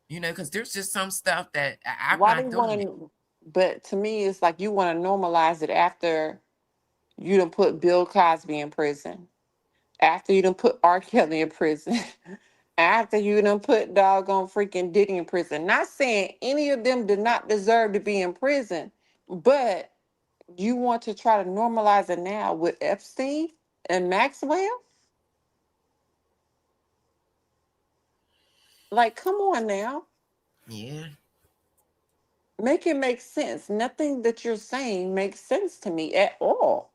S3: You know, because there's just some stuff that I'm
S2: Why
S3: not
S2: they
S3: doing it.
S2: want to? But to me, it's like you want to normalize it after you done put Bill Cosby in prison, after you done put R. Kelly in prison, after you done put doggone freaking Diddy in prison. Not saying any of them did not deserve to be in prison, but you want to try to normalize it now with Epstein and Maxwell? Like, come on now.
S3: Yeah.
S2: Make it make sense. Nothing that you're saying makes sense to me at all.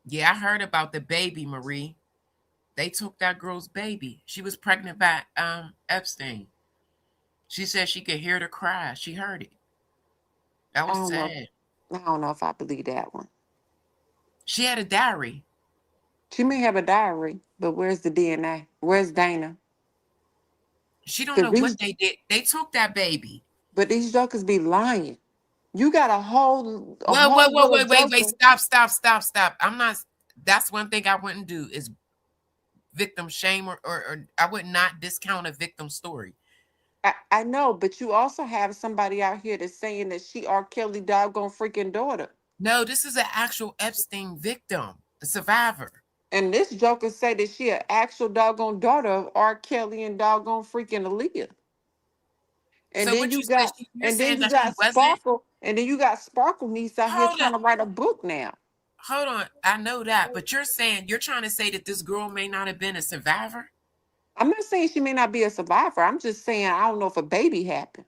S3: Yeah, I heard about the baby, Marie. They took that girl's baby. She was pregnant by Epstein. She said she could hear the cry. She heard it. That
S2: I
S3: was
S2: don't know.
S3: sad.
S2: I don't know if I believe that one.
S3: She had a diary.
S2: She may have a diary, but where's the DNA? Where's Dana?
S3: She don't know what they did. They took that baby.
S2: But these jokers be lying. You got a whole
S3: Wait. Stop. I'm not. That's one thing I wouldn't do is victim shame or I would not discount a victim story.
S2: I know, but you also have somebody out here that's saying that she R. Kelly doggone freaking daughter.
S3: No, this is an actual Epstein victim, a survivor.
S2: And this joker say that she an actual doggone daughter of R. Kelly and doggone freaking Aaliyah. And
S3: So
S2: then
S3: what
S2: you
S3: you said,
S2: got,
S3: you're
S2: and then
S3: saying
S2: you
S3: that she
S2: got
S3: wasn't?
S2: Sparkle, and then you got Sparkle niece out here
S3: Hold
S2: trying
S3: on.
S2: to write a book now.
S3: Hold on, I know that, but you're trying to say that this girl may not have been a survivor?
S2: I'm not saying she may not be a survivor. I'm just saying I don't know if a baby happened.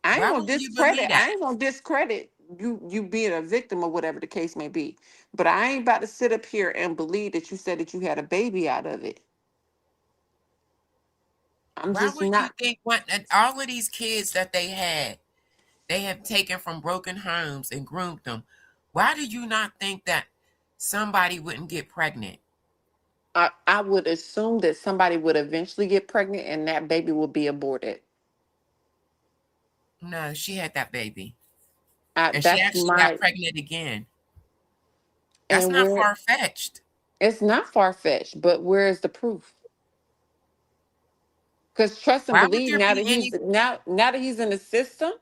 S2: I ain't gonna discredit you being a victim or whatever the case may be. But I ain't about to sit up here and believe that you said that you had a baby out of it.
S3: Why would you think all of these kids that they have taken from broken homes and groomed them? Why do you not think that somebody wouldn't get pregnant?
S2: I would assume that somebody would eventually get pregnant and that baby will be aborted.
S3: No, she had that baby. And she actually got pregnant again. That's not far-fetched.
S2: It's not far-fetched, but where's the proof? Because trust and believe now that he's in the system,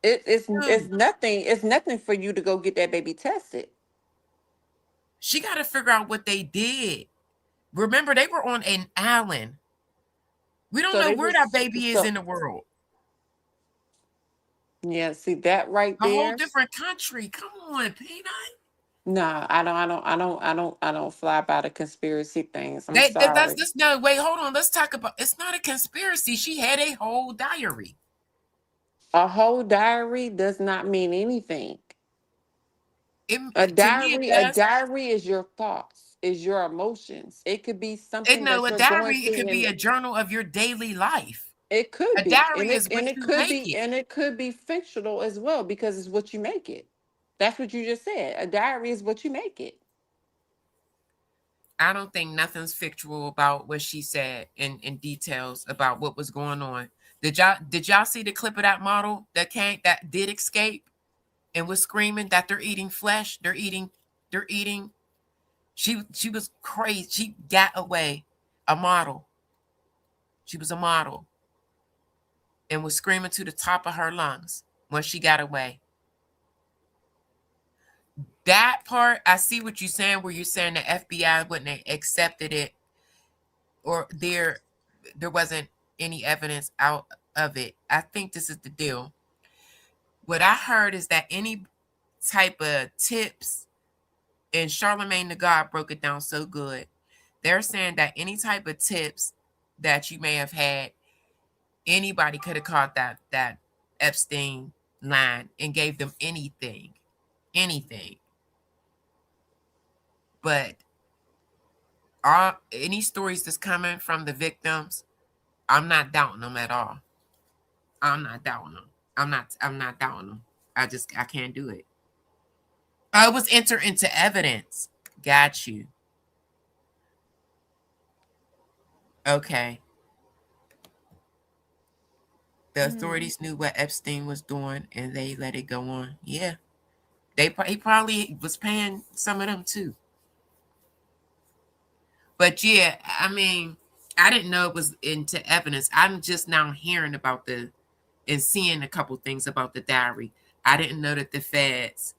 S2: it's nothing for you to go get that baby tested.
S3: She got to figure out what they did. Remember, they were on an island. We don't know where that baby is in the world.
S2: Yeah, see that right there.
S3: A whole different country. Come on, Peanut.
S2: No, I don't fly by the conspiracy things. I'm sorry.
S3: No, wait, hold on. Let's talk about. It's not a conspiracy. She had a whole diary.
S2: A whole diary does not mean anything. A diary is your thoughts, is your emotions. It could be something.
S3: A diary. It could be a journal of your daily life.
S2: It could
S3: be. A diary is what you make it.
S2: And it could be fictional as well because it's what you make it. That's what you just said. A diary is what you make it.
S3: I don't think nothing's fictional about what she said in details about what was going on. Did y'all see the clip of that model that did escape? and was screaming that they're eating flesh. They're eating. She was crazy. She got away. A model. She was a model and was screaming to the top of her lungs when she got away. That part, I see what you're saying, where you're saying the FBI wouldn't have accepted it, or there wasn't any evidence out of it. I think this is the deal. What I heard is that any type of tips, and Charlemagne the God broke it down so good. They're saying that any type of tips that you may have had, anybody could have caught that Epstein line and gave them anything. But any stories that's coming from the victims, I'm not doubting them at all. I'm not doubting them. I'm not doubting them. I can't do it. It was entered into evidence. Got you. Okay. The authorities knew what Epstein was doing and they let it go on. Yeah. He probably was paying some of them too. But yeah, I mean, I didn't know it was into evidence. I'm just now hearing about and seeing a couple things about the diary. I didn't know that the feds,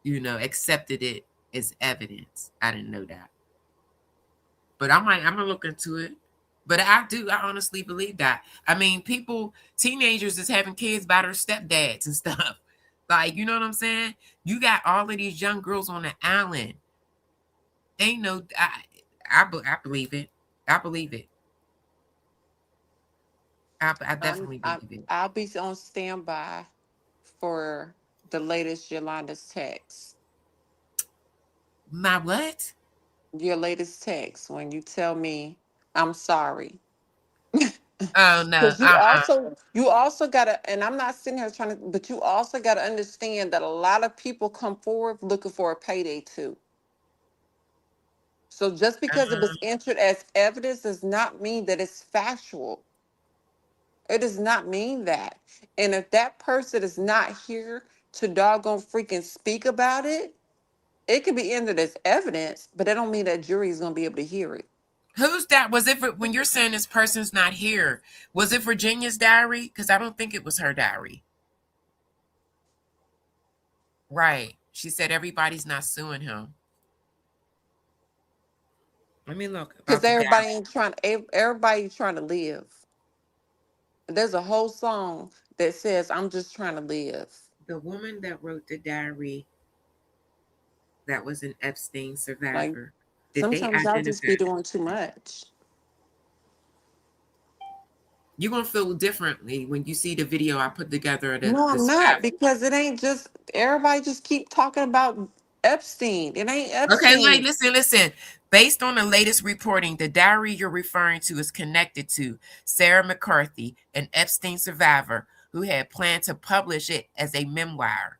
S3: accepted it as evidence. I didn't know that. But I'm gonna look into it. But I honestly believe that. I mean, teenagers is having kids by their stepdads and stuff. Like, you know what I'm saying? You got all of these young girls on the island. Ain't no, I believe it. I believe it. I definitely believe it.
S2: I'll be on standby for the latest Yolanda's text.
S3: My what?
S2: Your latest text when you tell me I'm sorry.
S3: Oh no.
S2: You also gotta, and I'm not sitting here but you also gotta understand that a lot of people come forward looking for a payday too. So just because it was entered as evidence does not mean that it's factual. It does not mean that. And if that person is not here to doggone freaking speak about it, it can be entered as evidence, but that don't mean that jury is going to be able to hear it.
S3: Who's that? Was it when you're saying this person's not here? Was it Virginia's diary? Because I don't think it was her diary. Right. She said everybody's not suing him. Let me look.
S2: Because everybody trying to live. There's a whole song that says, I'm just trying to live.
S3: The woman that wrote the diary that was an Epstein survivor.
S2: Sometimes I'll just be doing too much.
S3: You're going to feel differently when you see the video I put together.
S2: No, I'm not, because it ain't just, everybody just keep talking about Epstein. It ain't Epstein.
S3: Okay, listen. Based on the latest reporting, the diary you're referring to is connected to Sarah McCarthy, an Epstein survivor who had planned to publish it as a memoir,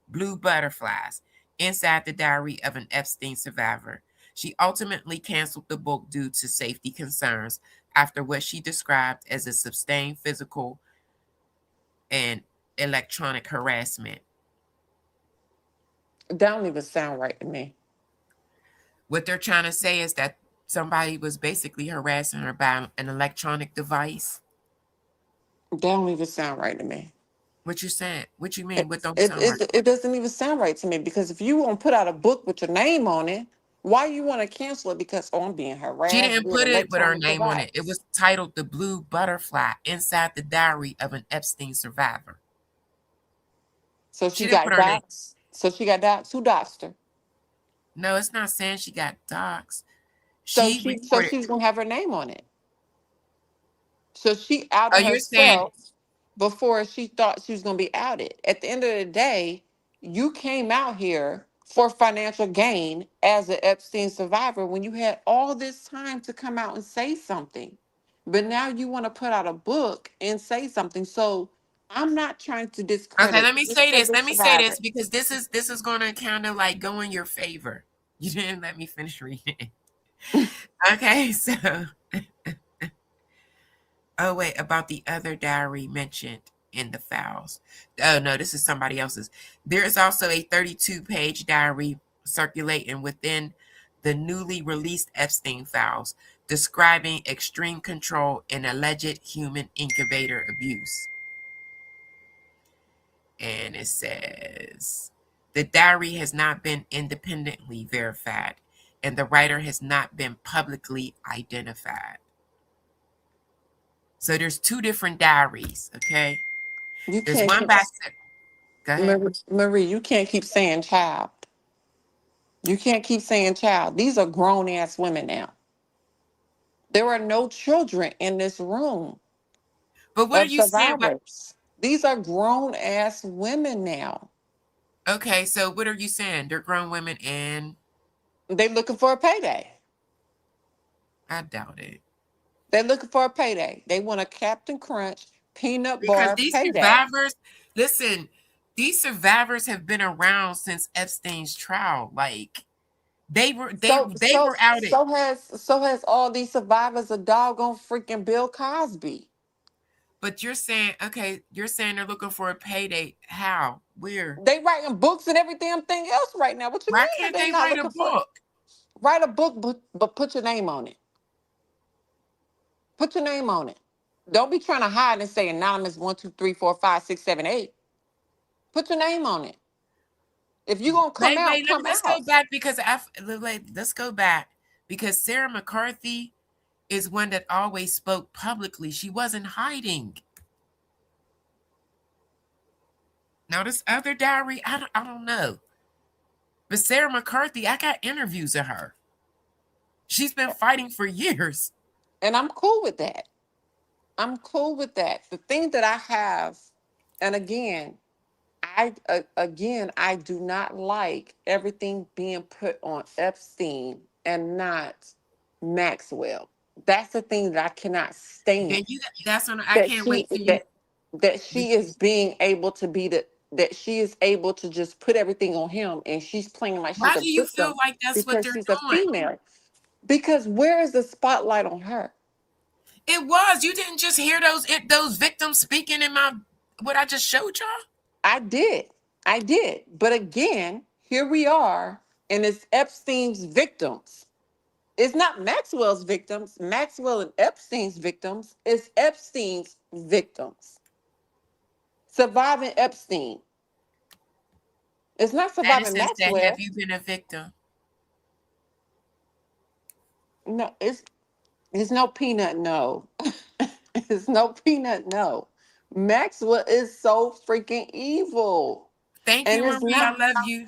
S3: Blue Butterflies, Inside the Diary of an Epstein Survivor. She ultimately canceled the book due to safety concerns after what she described as a sustained physical and electronic harassment.
S2: That don't even sound right to me.
S3: What they're trying to say is that somebody was basically harassing her by an electronic device.
S2: That don't even sound right to me.
S3: What you saying? What you mean? What don't sound right?
S2: It doesn't even sound right to me, because if you want to put out a book with your name on it, why you want to cancel it? Because I'm being harassed.
S3: She didn't put it with her name on it. It was titled The Blue Butterfly, Inside the Diary of an Epstein Survivor.
S2: So she got doxxed. So she got doxxed. Who doxxed her?
S3: No, it's not saying she got doxxed.
S2: So she's gonna have her name on it. So she outed herself before she thought she was gonna be outed. At the end of the day, you came out here for financial gain as an Epstein survivor when you had all this time to come out and say something. But now you want to put out a book and say something. So I'm not trying to discredit.
S3: Okay, let me say this because this is going to kind of like go in your favor. You didn't let me finish reading. Okay, so oh wait, about the other diary mentioned. in the files. Oh no, this is somebody else's. There is also a 32-page diary circulating within the newly released Epstein files describing extreme control and alleged human incubator abuse. And it says, the diary has not been independently verified, and the writer has not been publicly identified. So there's 2 different diaries, okay?
S2: You
S3: There's
S2: can't
S3: one
S2: keep,
S3: by... Go ahead.
S2: Marie, you can't keep saying child. You can't keep saying child. These are grown-ass women now. There are no children in this room
S3: But what are
S2: of
S3: you saying?
S2: survivors. These are grown-ass women now.
S3: Okay, so what are you saying? They're grown women and...
S2: They're looking for a payday.
S3: I doubt it.
S2: They're looking for a payday. They want a Captain Crunch peanut
S3: Because
S2: bar
S3: these
S2: payday.
S3: survivors, listen, these survivors have been around since Epstein's trial. Like, they were out it.
S2: So has all these survivors of doggone freaking Bill Cosby.
S3: But you're saying, okay, you're saying they're looking for a payday. How? Where?
S2: They writing books and every damn thing else right now. What you
S3: Why
S2: mean
S3: can't
S2: that
S3: they
S2: not
S3: write a
S2: looking for?
S3: book?
S2: Write a book, but put your name on it. Put your name on it. Don't be trying to hide and say anonymous 1, 2, 3, 4, 5, 6, 7, 8. Put your name on it. If you're gonna come out, come
S3: let's
S2: out.
S3: go back because let's go back because Sarah McCarthy is one that always spoke publicly. She wasn't hiding. Now this other diary, I don't know. But Sarah McCarthy, I got interviews of her. She's been fighting for years.
S2: And I'm cool with that. I'm cool with that. The thing that I have, and again, I do not like everything being put on Epstein and not Maxwell. That's the thing that I cannot stand.
S3: That's when I can't wait for you.
S2: That she is being able to be that she is able to just put everything on him, and she's playing like she's
S3: Why
S2: a
S3: do you
S2: victim
S3: feel like that's what
S2: because
S3: they're
S2: she's a
S3: doing?
S2: female. Because where is the spotlight on her?
S3: It was. You didn't just hear those victims speaking in what I just showed y'all?
S2: I did. But again, here we are, and it's Epstein's victims. It's not Maxwell's victims. Maxwell and Epstein's victims. It's Epstein's victims. Surviving Epstein. It's not surviving Maxwell.
S3: Have you been a victim?
S2: No, it's no peanut, no. It's no peanut, no. Maxwell is so freaking evil.
S3: Thank you, Marie. I love you.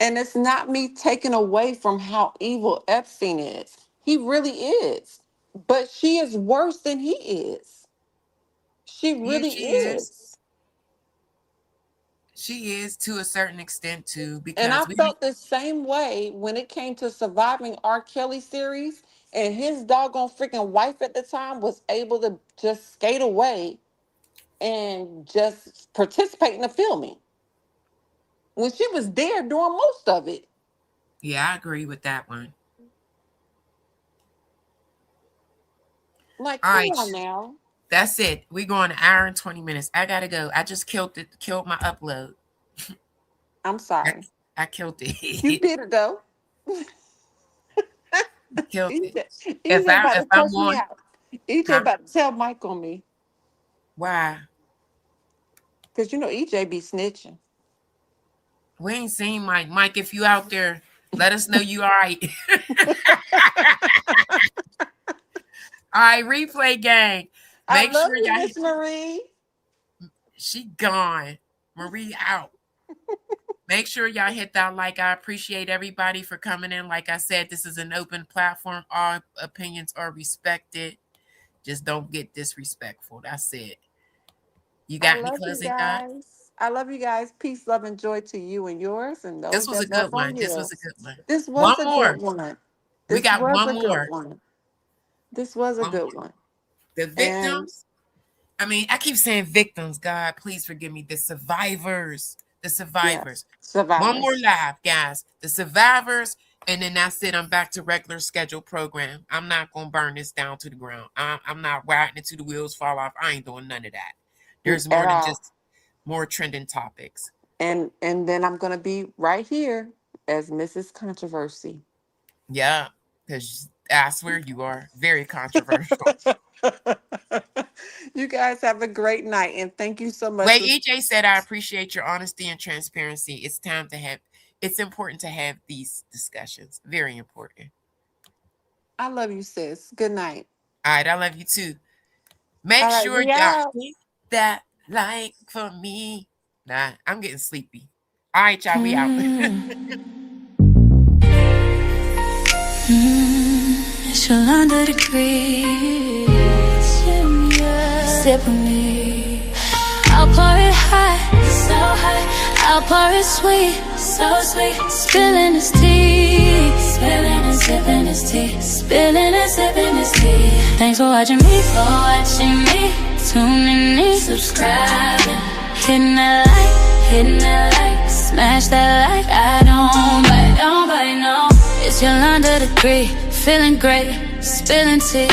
S2: And it's not me taking away from how evil Epstein is. He really is. But she is worse than he is. She really is.
S3: She is to a certain extent too. Because
S2: and I felt the same way when it came to surviving R. Kelly series. And his doggone freaking wife at the time was able to just skate away and just participate in the filming when she was there doing most of it.
S3: Yeah, I agree with that one.
S2: Like, come on now.
S3: That's it. We're going an hour and 20 minutes. I gotta go. I just killed my upload.
S2: I'm sorry.
S3: I killed it.
S2: You did it though.
S3: Killed it.
S2: EJ about to tell Mike on me.
S3: Why?
S2: Because you know EJ be snitching.
S3: We ain't seen Mike. Mike, if you out there, let us know you all right. All right, replay gang.
S2: Make sure y'all Miss Marie.
S3: She gone. Marie out. Make sure y'all hit that like. I appreciate everybody for coming in. Like I said, this is an open platform. All opinions are respected. Just don't get disrespectful. That's it. You got any closing thoughts?
S2: I love you guys. Peace, love, and joy to you and yours. And those
S3: this was a good one. This was a good one.
S2: This was
S3: a good
S2: one.
S3: We got one more.
S2: This was a good one.
S3: The victims. I mean, I keep saying victims. God, please forgive me. The survivors. The survivors.
S2: Yes, survivors.
S3: One more live, guys. The survivors. And then that's it. I'm back to regular scheduled program. I'm not going to burn this down to the ground. I'm not riding it till the wheels fall off. I ain't doing none of that. There's more than just more trending topics.
S2: And then I'm gonna be right here as Mrs. Controversy.
S3: Yeah, because I swear you are very controversial.
S2: You guys have a great night, and thank you so much.
S3: Wait, EJ said, I appreciate your honesty and transparency. It's important to have these discussions. Very important.
S2: I love you, sis. Good night.
S3: All right, I love you too. Make sure y'all hit that like for me. Nah, I'm getting sleepy. All right, y'all, we out.
S1: It's your under degree. Sip with me. I'll pour it hot, so hot. I'll pour it sweet, so sweet. Spilling his tea, spilling and sipping his tea, spilling and sipping his tea. Thanks for watching me, tuning in, subscribing, hitting that like, smash that like. I don't bite, no. It's your under degree, feeling great, spilling tea.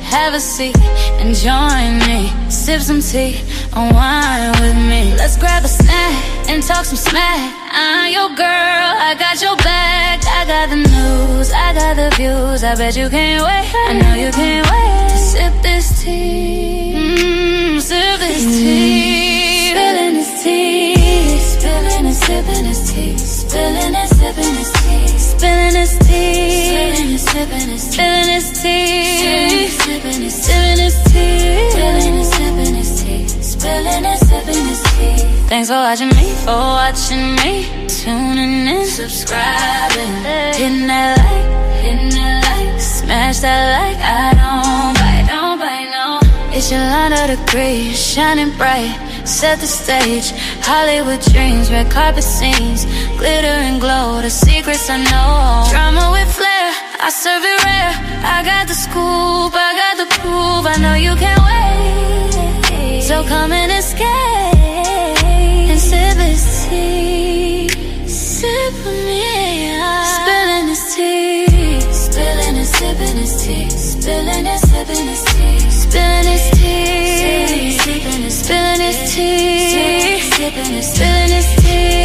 S1: Have a seat and join me. Sip some tea, unwind with me. Let's grab a snack and talk some smack. I'm your girl, I got your back. I got the news, I got the views. I bet you can't wait, I know you can't wait to sip this tea. Sip this tea. Spilling this tea. Spilling and sipping this tea. Spilling and sipping this tea. Spilling this tea. Spilling and sipping this tea. Spilling this tea. Spilling and sipping this tea. Spilling and sipping this tea. Spilling and sipping this tea. Thanks for watching me, tuning in, subscribing, hitting that like, smash that like. I don't bite, no. It's your under degree, shining bright. Set the stage, Hollywood dreams, red carpet scenes, glitter and glow, the secrets I know. Drama with flair, I serve it rare. I got the scoop, I got the proof. I know you can't wait, so come and escape and sip this tea. Sip with me, spilling this tea, spilling and sipping this tea, spilling and sipping this tea, spilling this tea, spilling this tea, spilling this tea.